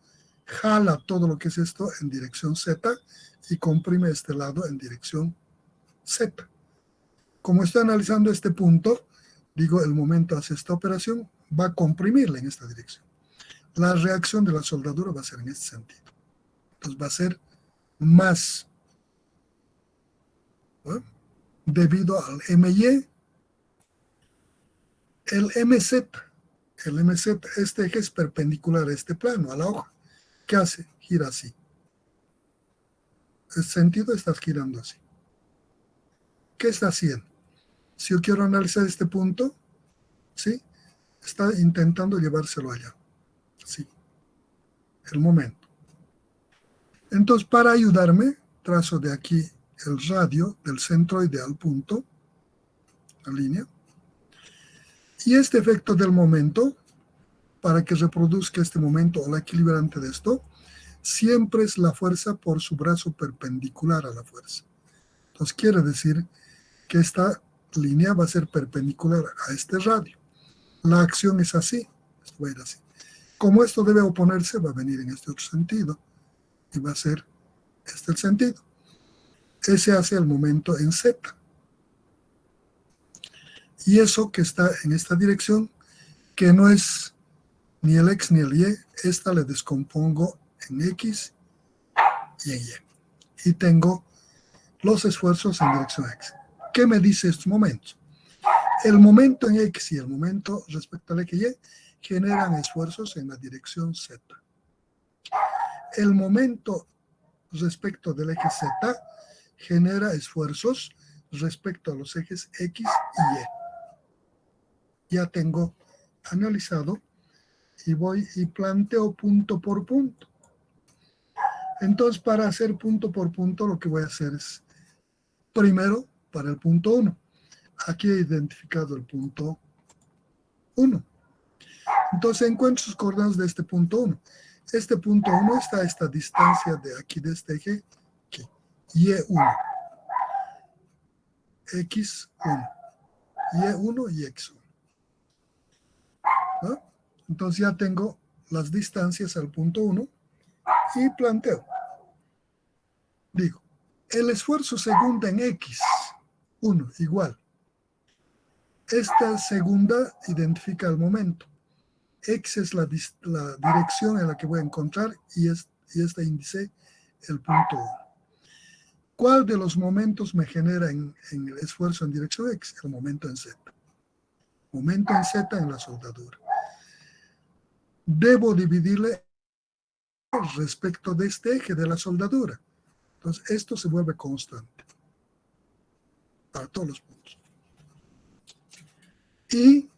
jala todo lo que es esto en dirección Z y comprime este lado en dirección Z. Como estoy analizando este punto, digo, el momento hace esta operación, va a comprimirla en esta dirección. La reacción de la soldadura va a ser en este sentido. Entonces va a ser más, ¿no?, debido al MY. El MZ, este eje es perpendicular a este plano, a la hoja. ¿Qué hace? Gira así. En sentido estás girando así. ¿Qué está haciendo? Si yo quiero analizar este punto, ¿sí?, está intentando llevárselo allá. Sí. El momento. Entonces, para ayudarme, trazo de aquí el radio del centroide al punto, la línea. Y este efecto del momento, para que reproduzca este momento o la equilibrante de esto, siempre es la fuerza por su brazo perpendicular a la fuerza. Entonces quiere decir que esta línea va a ser perpendicular a este radio. La acción es así, esto va a ir así. Como esto debe oponerse, va a venir en este otro sentido y va a ser este el sentido. Ese hace el momento en Z. Y eso que está en esta dirección, que no es ni el X ni el Y, esta le descompongo en X y en Y. Y tengo los esfuerzos en dirección X. ¿Qué me dice estos momentos? El momento en X y el momento respecto al eje Y generan esfuerzos en la dirección Z. El momento respecto del eje Z genera esfuerzos respecto a los ejes X y Y. Ya tengo analizado y voy y planteo punto por punto. Entonces, para hacer punto por punto, lo que voy a hacer es, primero, para el punto 1. Aquí he identificado el punto 1. Entonces, encuentro sus coordenadas de este punto 1. Este punto 1 está a esta distancia de aquí, de este eje, aquí, Y1, X1, Y1 y X1. ¿No? Entonces ya tengo las distancias al punto 1 y planteo. Digo, el esfuerzo segunda en X1 igual. Esta segunda identifica el momento. X es la dirección en la que voy a encontrar y este índice el punto 1. ¿Cuál de los momentos me genera en el esfuerzo en dirección X? El momento en Z. Momento en Z en la soldadura. Debo dividirle respecto de este eje de la soldadura. Entonces, esto se vuelve constante para todos los puntos. Y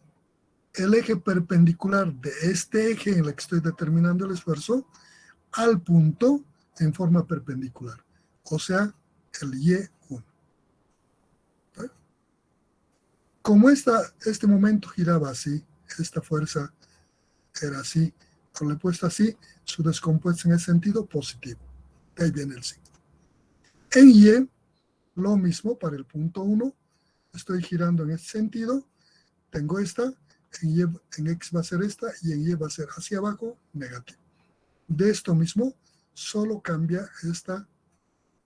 el eje perpendicular de este eje en el que estoy determinando el esfuerzo al punto en forma perpendicular, o sea, el Y1. ¿Vale? Como este momento giraba así, esta fuerza era así, cuando le he puesto así, su descompuesto en el sentido positivo. De ahí viene el signo. En Y, lo mismo para el punto 1, estoy girando en este sentido, tengo esta, en X va a ser esta y en Y va a ser hacia abajo, negativo. De esto mismo, solo cambia esta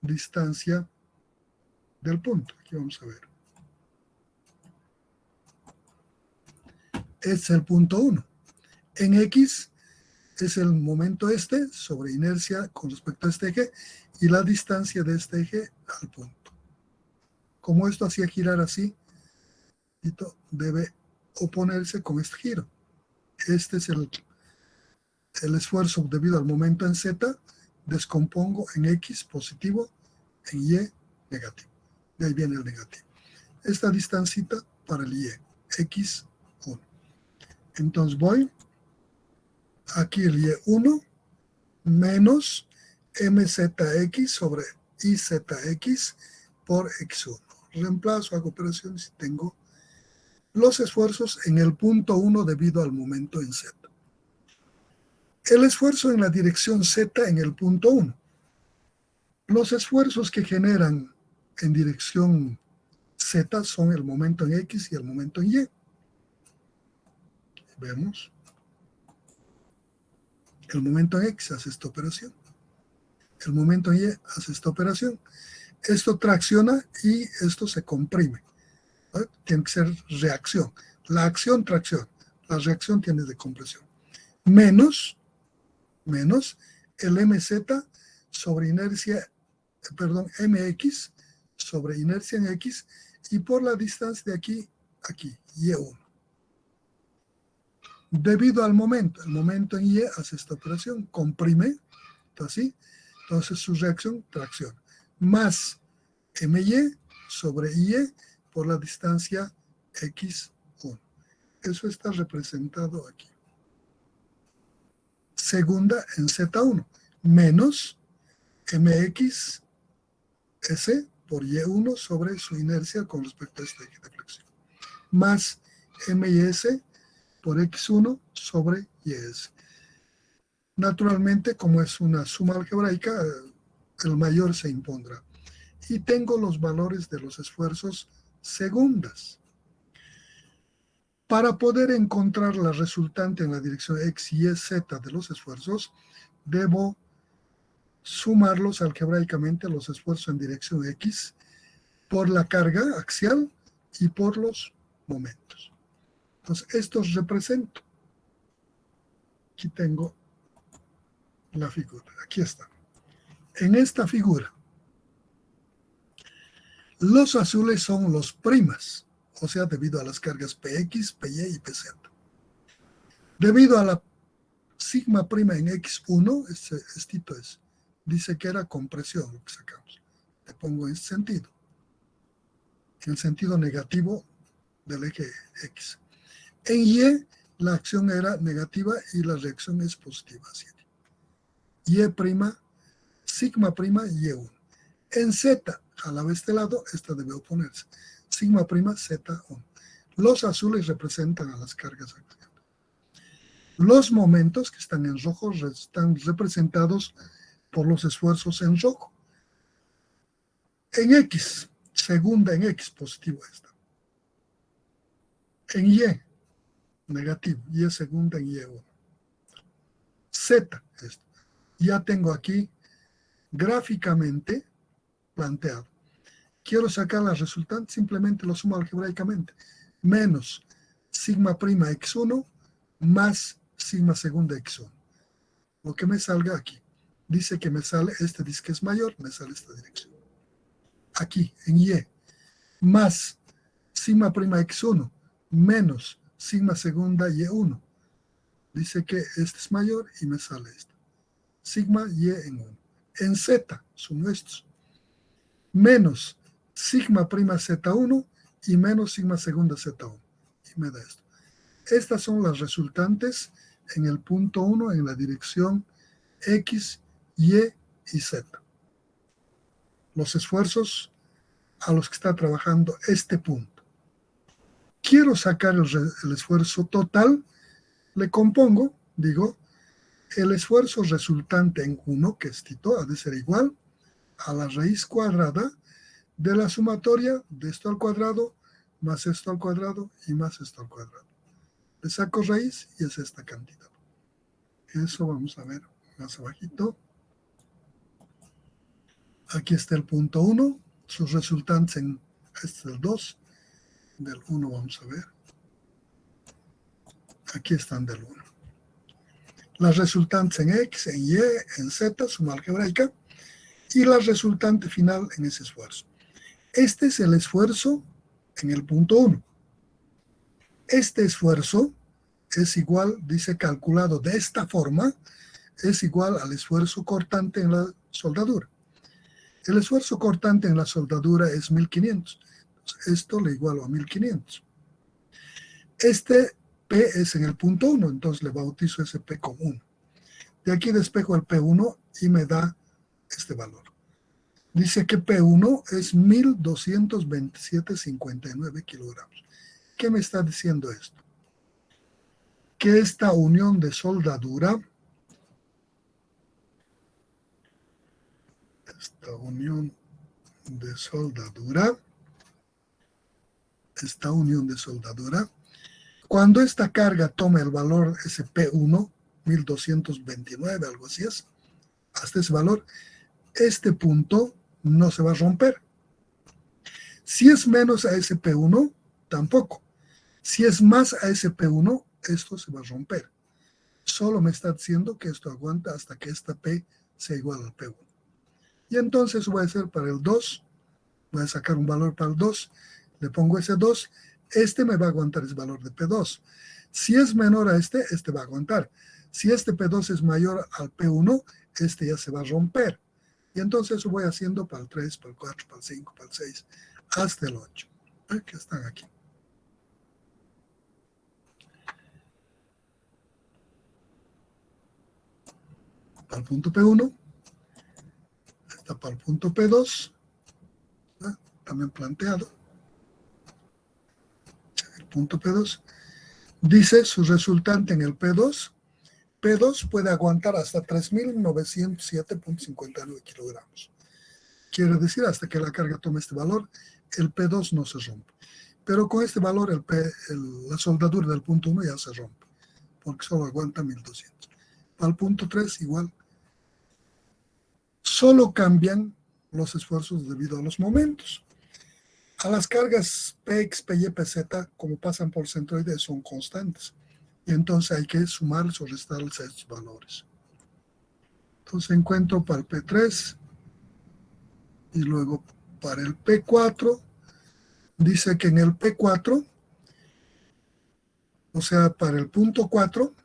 distancia del punto. Aquí vamos a ver. Este es el punto 1. En X es el momento este sobre inercia con respecto a este eje y la distancia de este eje al punto. Como esto hacía girar así, debe oponerse con este giro. Este es el esfuerzo debido al momento en Z, descompongo en X positivo, en Y negativo. De ahí viene el negativo. Esta distancita para el Y, X1. Entonces voy, aquí el Y1 menos MZX sobre IZX por X1. Reemplazo, hago operaciones y tengo los esfuerzos en el punto 1 debido al momento en Z. El esfuerzo en la dirección Z en el punto 1. Los esfuerzos que generan en dirección Z son el momento en X y el momento en Y. Vemos. El momento en X hace esta operación. El momento en Y hace esta operación. Esto tracciona y esto se comprime. ¿Vale? Tiene que ser reacción. La acción, tracción. La reacción tiene de compresión. Menos el MZ sobre inercia, MX sobre inercia en X y por la distancia de aquí, Y1. Debido al momento, el momento en Y hace esta operación, comprime, así, entonces su reacción, tracción, más MY sobre Y por la distancia X1. Eso está representado aquí. Segunda en Z1, menos MX S por Y1 sobre su inercia con respecto a este eje de flexión, más MIS por X1 sobre YS. Naturalmente, como es una suma algebraica, el mayor se impondrá. Y tengo los valores de los esfuerzos segundas. Para poder encontrar la resultante en la dirección X, Y, Z de los esfuerzos, debo sumarlos algebraicamente los esfuerzos en dirección X por la carga axial y por los momentos. Entonces, estos represento. Aquí tengo la figura. Aquí está. En esta figura, los azules son los primas, o sea, debido a las cargas Px, Py y Pz. Debido a la sigma prima en X1, estito es, dice que era compresión lo que sacamos. Le pongo en este sentido, en el sentido negativo del eje X. En Y, la acción era negativa y la reacción es positiva. Así. Y prima, sigma prima, Y1. En Z, a la vez este lado, esta debe oponerse. Sigma prima, Z1. Los azules representan a las cargas acciones. Los momentos que están en rojo están representados por los esfuerzos en rojo. En X, segunda en X, positivo esta. En Y, negativo, Y segunda en Y1. Z, esto. Ya tengo aquí gráficamente planteado. Quiero sacar la resultante, simplemente lo sumo algebraicamente. Menos sigma prima X1 más sigma segunda X1. Lo que me salga aquí. Dice que me sale, este dice que es mayor, me sale esta dirección. Aquí, en Y, más sigma prima X1 menos sigma segunda Y1. Dice que este es mayor y me sale esto. Sigma Y en 1. En Z, sumo estos. Menos sigma prima Z1 y menos sigma segunda Z1. Y me da esto. Estas son las resultantes en el punto 1 en la dirección X, Y y Z. Los esfuerzos a los que está trabajando este punto. Quiero sacar el esfuerzo total, le compongo, digo, el esfuerzo resultante en 1, que es Tito, ha de ser igual a la raíz cuadrada de la sumatoria de esto al cuadrado, más esto al cuadrado y más esto al cuadrado. Le saco raíz y es esta cantidad. Eso vamos a ver más abajito. Aquí está el punto 1, sus resultantes en, este es el 2, del 1 vamos a ver. Aquí están del 1. Las resultantes en X, en Y, en Z, suma algebraica, y la resultante final en ese esfuerzo. Este es el esfuerzo en el punto 1. Este esfuerzo es igual, dice calculado de esta forma, es igual al esfuerzo cortante en la soldadura. El esfuerzo cortante en la soldadura es 1500. Esto le igualo a 1500. Este P es en el punto 1, entonces le bautizo ese P como 1. De aquí despejo el P1 y me da este valor. Dice que P1 es 1227,59 kilogramos. ¿Qué me está diciendo esto? Que esta unión de soldadura, cuando esta carga toma el valor ese P1, 1229, algo así es, hasta ese valor, este punto no se va a romper. Si es menos a ese P1, tampoco. Si es más a ese P1, esto se va a romper. Solo me está diciendo que esto aguanta hasta que esta P sea igual al P1. Y entonces voy a hacer para el 2, voy a sacar un valor para el 2, le pongo ese 2, este me va a aguantar ese valor de P2. Si es menor a este va a aguantar. Si este P2 es mayor al P1, este ya se va a romper. Y entonces eso voy haciendo para el 3, para el 4, para el 5, para el 6, hasta el 8. Que están aquí. Para el punto P1, está para el punto P2, también planteado. El punto P2 dice su resultante en el P2. P2 puede aguantar hasta 3.907,59 kilogramos. Quiere decir, hasta que la carga tome este valor, el P2 no se rompe. Pero con este valor, la soldadura del punto 1 ya se rompe, porque solo aguanta 1.200. Para el punto 3, igual. Solo cambian los esfuerzos debido a los momentos. A las cargas PX, PY, PZ, como pasan por centroide, son constantes. Y entonces hay que sumarles o restarles a estos valores. Entonces encuentro para el P3 y luego para el P4. Dice que en el P4, o sea, para el punto 4,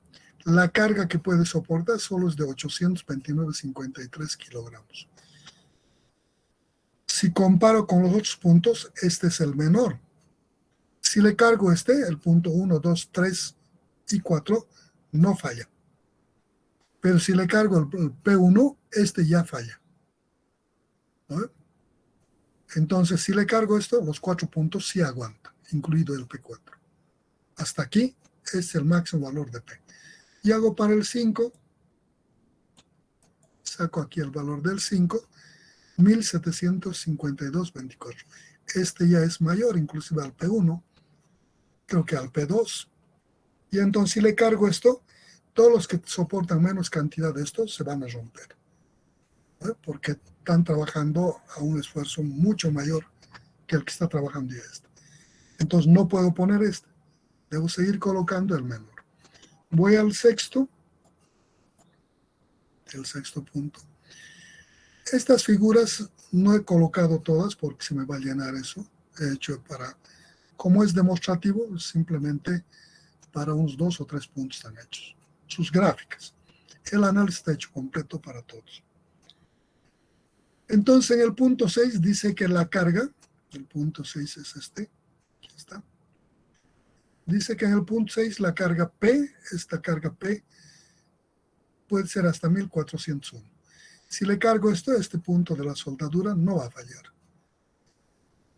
la carga que puede soportar solo es de 829,53 kilogramos. Si comparo con los otros puntos, este es el menor. Si le cargo el punto 1, 2, 3 y 4, no falla. Pero si le cargo el P1, este ya falla, ¿no? Entonces, si le cargo esto, los 4 puntos sí aguantan, incluido el P4. Hasta aquí es el máximo valor de P. Y hago para el 5, saco aquí el valor del 5, 1752,24. Este ya es mayor, inclusive al P1, creo que al P2. Y entonces, si le cargo esto, todos los que soportan menos cantidad de estos se van a romper, ¿no? Porque están trabajando a un esfuerzo mucho mayor que el que está trabajando ya este. Entonces no puedo poner este, debo seguir colocando el menor. Voy al sexto, el sexto punto. Estas figuras no he colocado todas porque se me va a llenar eso. He hecho como es demostrativo, simplemente para unos 2 o 3 puntos están hechos. Sus gráficas. El análisis está hecho completo para todos. Entonces, en el punto 6 dice que la carga, el punto 6 es este, aquí está. Dice que en el punto 6 la carga P, esta carga P, puede ser hasta 1401. Si le cargo esto, este punto de la soldadura no va a fallar.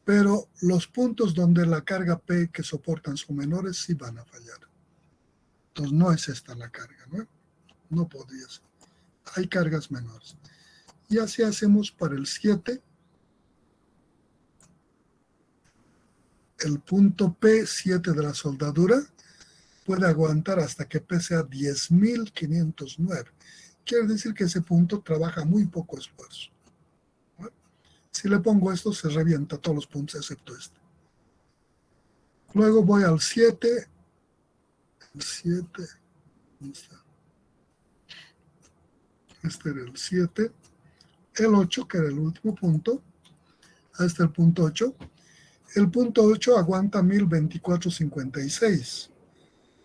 Pero los puntos donde la carga P que soportan son menores sí van a fallar. Entonces no es esta la carga, ¿no? No podría ser. Hay cargas menores. Y así hacemos para el 7. El punto P7 de la soldadura puede aguantar hasta que P sea 10.509. Quiere decir que ese punto trabaja muy poco esfuerzo. ¿No? Si le pongo esto, se revienta todos los puntos excepto este. Luego voy al 7. El 7. ¿Dónde está? Este era el 7. El 8, que era el último punto. Hasta el punto 8. El punto 8 aguanta 1024,56.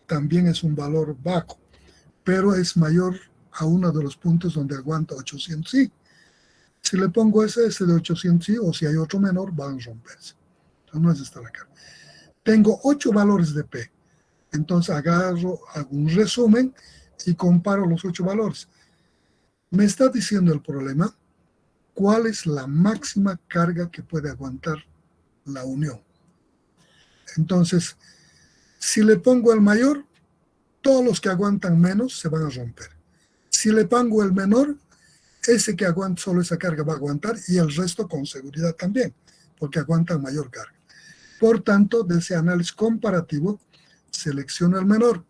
También es un valor bajo, pero es mayor a uno de los puntos donde aguanta 800. Sí. Si le pongo ese de 800 sí, o si hay otro menor, van a romperse. Entonces no es esta la carga. Tengo 8 valores de P. Entonces hago un resumen y comparo los 8 valores. Me está diciendo el problema cuál es la máxima carga que puede aguantar la unión. Entonces, si le pongo el mayor, todos los que aguantan menos se van a romper. Si le pongo el menor, ese que aguanta solo esa carga va a aguantar y el resto con seguridad también, porque aguantan mayor carga. Por tanto, de ese análisis comparativo, selecciono el menor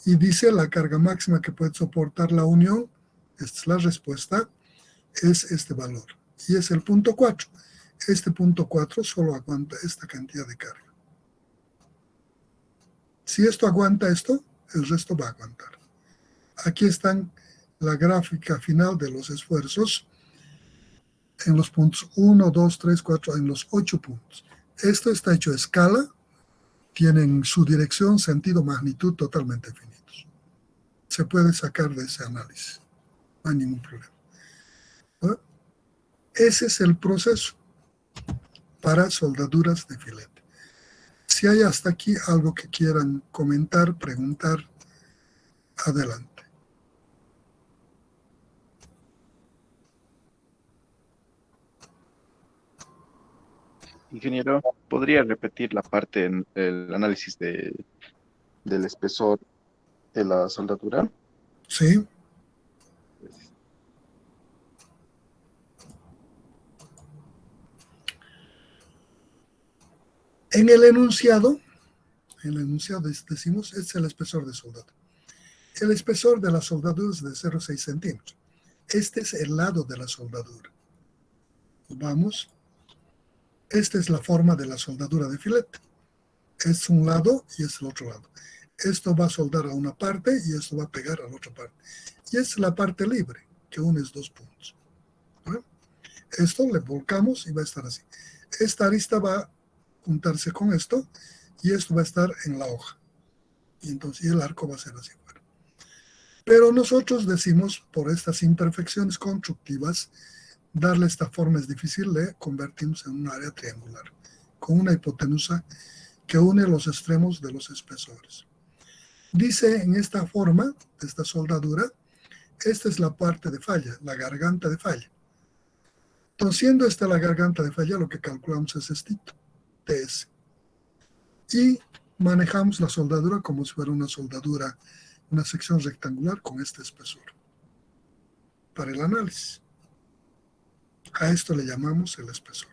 y dice la carga máxima que puede soportar la unión, esta es la respuesta, es este valor. Y es el punto 4. Este punto 4 solo aguanta esta cantidad de carga. Si esto aguanta esto, el resto va a aguantar. Aquí están la gráfica final de los esfuerzos en los puntos 1, 2, 3, 4, en los 8 puntos. Esto está hecho a escala, tienen su dirección, sentido, magnitud totalmente definidos. Se puede sacar de ese análisis, no hay ningún problema. ¿No? Ese es el proceso para soldaduras de filete. Si hay hasta aquí algo que quieran comentar, preguntar, adelante. Ingeniero, ¿podría repetir la parte en el análisis del espesor de la soldadura? Sí. En el enunciado decimos, es el espesor de soldadura. El espesor de la soldadura es de 0,6 centímetros. Este es el lado de la soldadura. Vamos. Esta es la forma de la soldadura de filete. Es un lado y es el otro lado. Esto va a soldar a una parte y esto va a pegar a la otra parte. Y es la parte libre que une los dos puntos. ¿Vale? Esto le volcamos y va a estar así. Esta arista va a juntarse con esto y esto va a estar en la hoja. Y entonces el arco va a ser así. Bueno. Pero nosotros decimos, por estas imperfecciones constructivas, darle esta forma es difícil, le convertimos en un área triangular, con una hipotenusa que une los extremos de los espesores. Dice en esta forma, de esta soldadura, esta es la parte de falla, la garganta de falla. Entonces, siendo esta la garganta de falla, lo que calculamos es estito, TS. Y manejamos la soldadura como si fuera una soldadura, una sección rectangular con este espesor para el análisis. A esto le llamamos el espesor.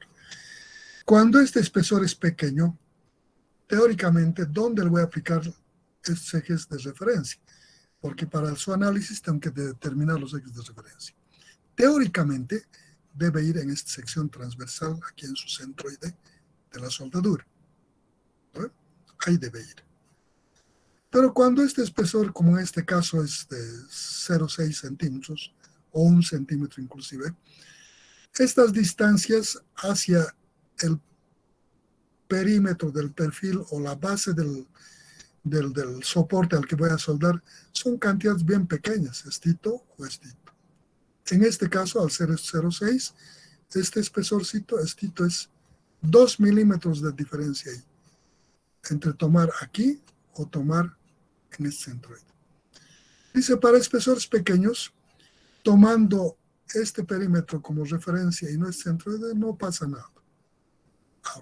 Cuando este espesor es pequeño, teóricamente, ¿dónde le voy a aplicar estos ejes de referencia? Porque para su análisis tengo que determinar los ejes de referencia. Teóricamente, debe ir en esta sección transversal, aquí en su centroide de la soldadura. ¿No? Ahí debe ir. Pero cuando este espesor, como en este caso es de 0,6 centímetros o 1 centímetro inclusive, estas distancias hacia el perímetro del perfil o la base del soporte al que voy a soldar son cantidades bien pequeñas, estito o estito. En este caso, al ser 0,6, este espesorcito, estito, es 2 milímetros de diferencia ahí, entre tomar aquí o tomar en este centroide. Dice, para espesores pequeños, tomando este perímetro como referencia y no este centroide, no pasa nada,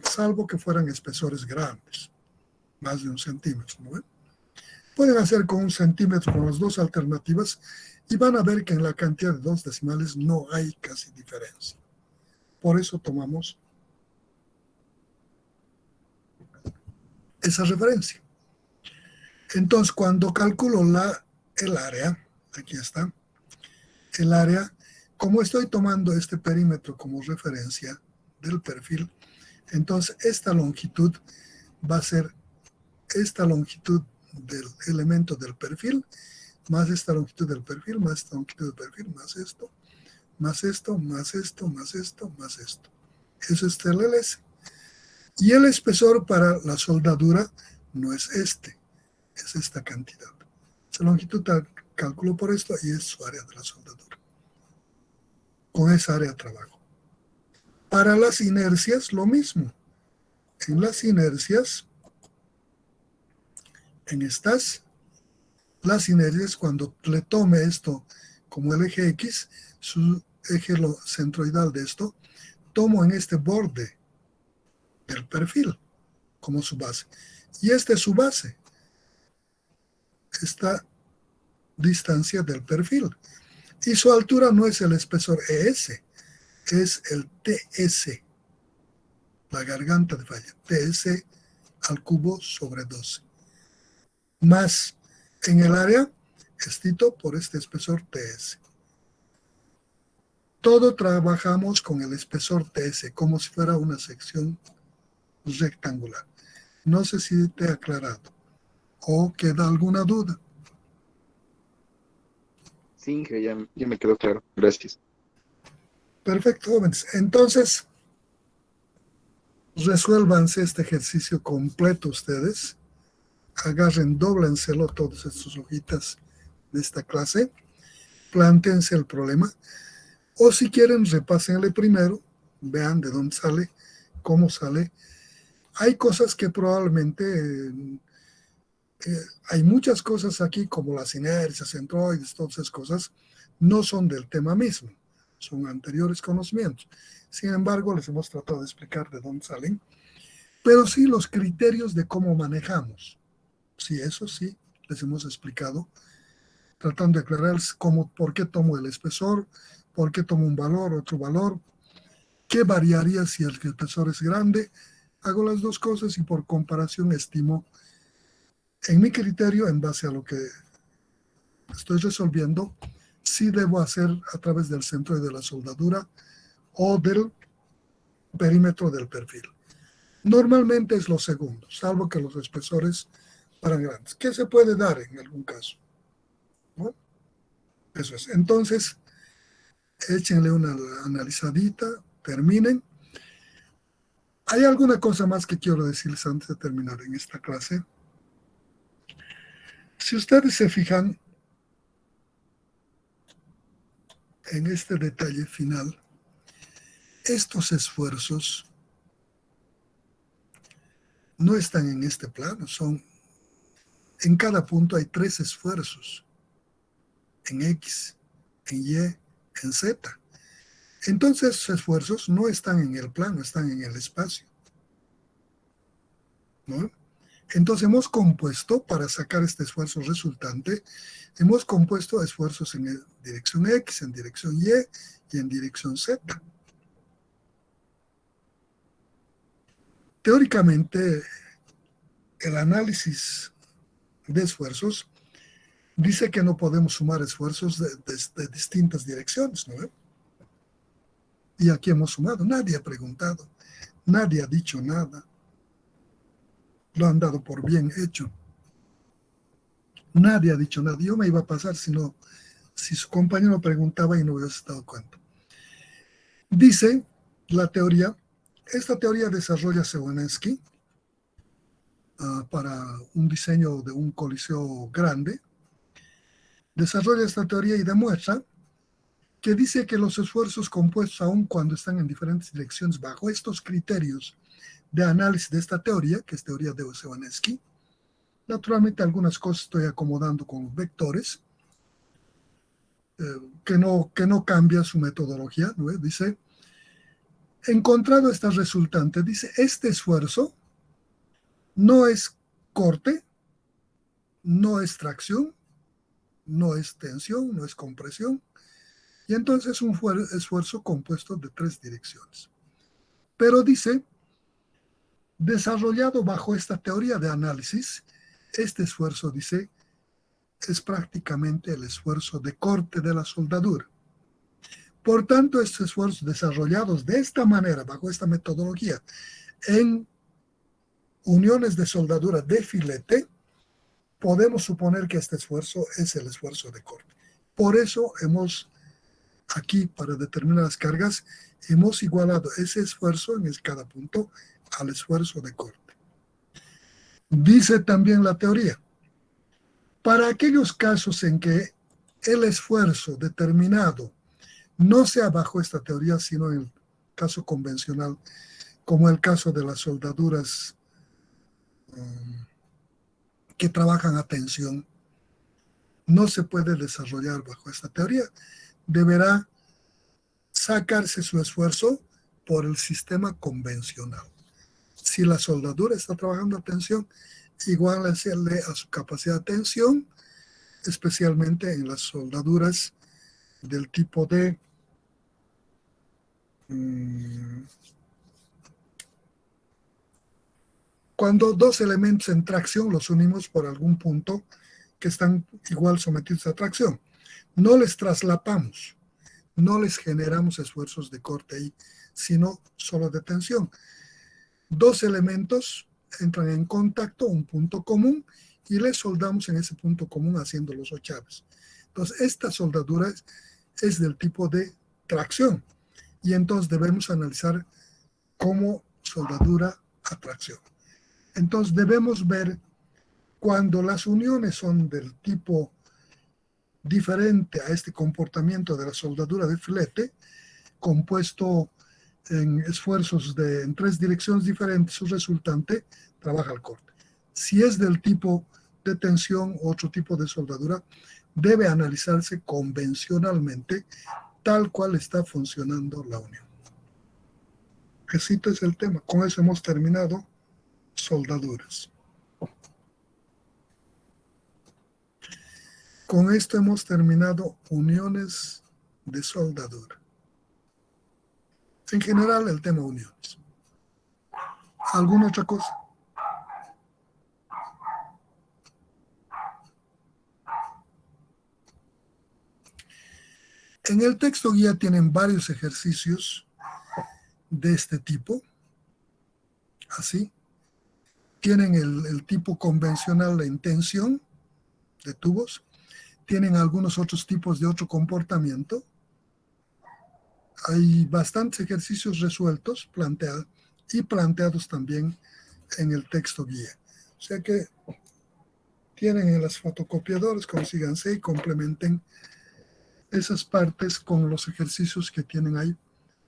salvo que fueran espesores grandes, más de 1 centímetro, ¿no ven? Pueden hacer con 1 centímetro con las dos alternativas y van a ver que en la cantidad de 2 decimales no hay casi diferencia. Por eso tomamos esa referencia. Entonces, cuando calculo el área, aquí está, el área, como estoy tomando este perímetro como referencia del perfil, entonces esta longitud va a ser esta longitud del elemento del perfil, más esta longitud del perfil, más esta longitud del perfil, más esto, más esto, más esto, más esto, más esto. Eso es el LS. Y el espesor para la soldadura no es este, es esta cantidad. Esa longitud calculo por esto y es su área de la soldadura. Con esa área trabajo. Para las inercias, lo mismo. En las inercias, en estas, las inercias, cuando le tome esto como el eje X, su eje centroidal de esto, tomo en este borde del perfil como su base. Y esta es su base, esta distancia del perfil. Y su altura no es el espesor ES, es el TS, la garganta de falla, TS al cubo sobre 12. Más en el área, estito por este espesor TS. Todo trabajamos con el espesor TS, como si fuera una sección rectangular. No sé si te he aclarado o queda alguna duda. Sí, que ya me quedó claro. Gracias. Perfecto, jóvenes. Entonces, resuélvanse este ejercicio completo ustedes. Agarren, dóblenselo todas estas hojitas de esta clase. Plántense el problema. O si quieren, repásenle primero. Vean de dónde sale, cómo sale. Hay cosas que probablemente... hay muchas cosas aquí, como las inercias, centroides, todas esas cosas, no son del tema mismo, son anteriores conocimientos. Sin embargo, les hemos tratado de explicar de dónde salen, pero sí los criterios de cómo manejamos. Sí, eso sí, les hemos explicado, tratando de aclarar por qué tomo el espesor, por qué tomo un valor, otro valor, qué variaría si el espesor es grande. Hago las dos cosas y por comparación estimo, en mi criterio, en base a lo que estoy resolviendo, si debo hacer a través del centro de la soldadura o del perímetro del perfil. Normalmente es lo segundo, salvo que los espesores fueran grandes, que se puede dar en algún caso, ¿no? Eso es. Entonces, échenle una analizadita, terminen. ¿Hay alguna cosa más que quiero decirles antes de terminar en esta clase? Si ustedes se fijan en este detalle final, estos esfuerzos no están en este plano, en cada punto hay 3 esfuerzos, en X, en Y, en Z. Entonces esos esfuerzos no están en el plano, están en el espacio, ¿no? Entonces hemos compuesto, para sacar este esfuerzo resultante, hemos compuesto esfuerzos en dirección X, en dirección Y y en dirección Z. Teóricamente, el análisis de esfuerzos dice que no podemos sumar esfuerzos de distintas direcciones, ¿no? Y aquí hemos sumado, nadie ha preguntado, nadie ha dicho nada, lo han dado por bien hecho. Nadie ha dicho nada. Yo me iba a pasar si su compañero preguntaba y no hubiese dado cuenta. Dice la teoría, esta teoría desarrolla Zewinski para un diseño de un coliseo grande. Desarrolla esta teoría y demuestra que dice que los esfuerzos compuestos, aun cuando están en diferentes direcciones, bajo estos criterios de análisis de esta teoría, que es teoría de Zewinski, naturalmente algunas cosas estoy acomodando con vectores, que no cambia su metodología, ¿no? Dice, encontrado esta resultante, dice, este esfuerzo no es corte, no es tracción, no es tensión, no es compresión, y entonces es un esfuerzo compuesto de 3 direcciones. Pero dice, desarrollado bajo esta teoría de análisis, este esfuerzo, dice, es prácticamente el esfuerzo de corte de la soldadura. Por tanto, estos esfuerzos desarrollados de esta manera, bajo esta metodología, en uniones de soldadura de filete, podemos suponer que este esfuerzo es el esfuerzo de corte. Por eso aquí, para determinar las cargas, hemos igualado ese esfuerzo en cada punto al esfuerzo de corte. Dice también la teoría, para aquellos casos en que el esfuerzo determinado no sea bajo esta teoría, sino en el caso convencional, como el caso de las soldaduras que trabajan a tensión, no se puede desarrollar bajo esta teoría. Deberá sacarse su esfuerzo por el sistema convencional. Si la soldadura está trabajando a tensión, igual a su capacidad de tensión, especialmente en las soldaduras del tipo de cuando 2 elementos en tracción los unimos por algún punto que están igual sometidos a tracción. No les traslapamos, no les generamos esfuerzos de corte ahí, sino solo de tensión. 2 elementos entran en contacto, un punto común, y les soldamos en ese punto común haciendo los ochaves. Entonces, esta soldadura es del tipo de tracción, y entonces debemos analizar como soldadura a tracción. Entonces, debemos ver cuando las uniones son del tipo diferente a este comportamiento de la soldadura de filete, compuesto en esfuerzos en 3 direcciones diferentes, su resultante trabaja al corte. Si es del tipo de tensión u otro tipo de soldadura, debe analizarse convencionalmente tal cual está funcionando la unión. Ese es el tema. Con eso hemos terminado soldaduras. Con esto hemos terminado uniones de soldadura. En general, el tema uniones. ¿Alguna otra cosa? En el texto guía tienen varios ejercicios de este tipo, así. Tienen el tipo convencional de intención de tubos, tienen algunos otros tipos de otro comportamiento. Hay bastantes ejercicios resueltos planteados también en el texto guía. O sea que tienen en las fotocopiadoras, consíganse y complementen esas partes con los ejercicios que tienen ahí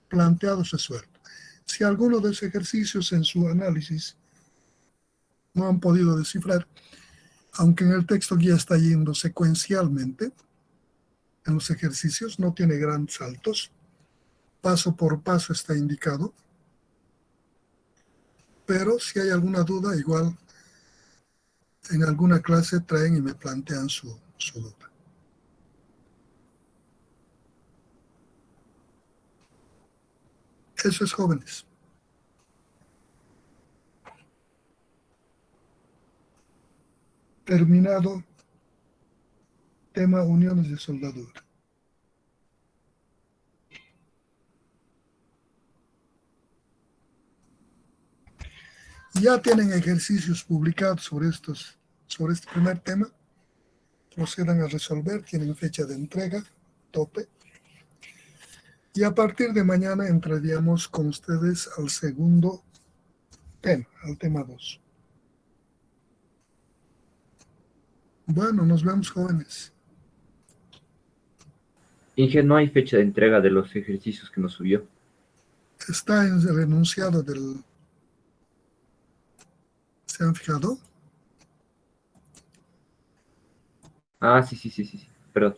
planteados, resueltos. Si alguno de esos ejercicios en su análisis no han podido descifrar, aunque en el texto guía está yendo secuencialmente, en los ejercicios no tiene grandes saltos, paso por paso está indicado, pero si hay alguna duda, igual en alguna clase traen y me plantean su duda. Eso es, jóvenes. Terminado tema uniones de soldadura. Ya tienen ejercicios publicados sobre este primer tema. Procedan a resolver, tienen fecha de entrega, tope. Y a partir de mañana entraríamos con ustedes al segundo tema, al tema 2. Bueno, nos vemos, jóvenes. Inge, no hay fecha de entrega de los ejercicios que nos subió. Está en el enunciado del... ¿Se han fijado? Ah, sí. Perdón.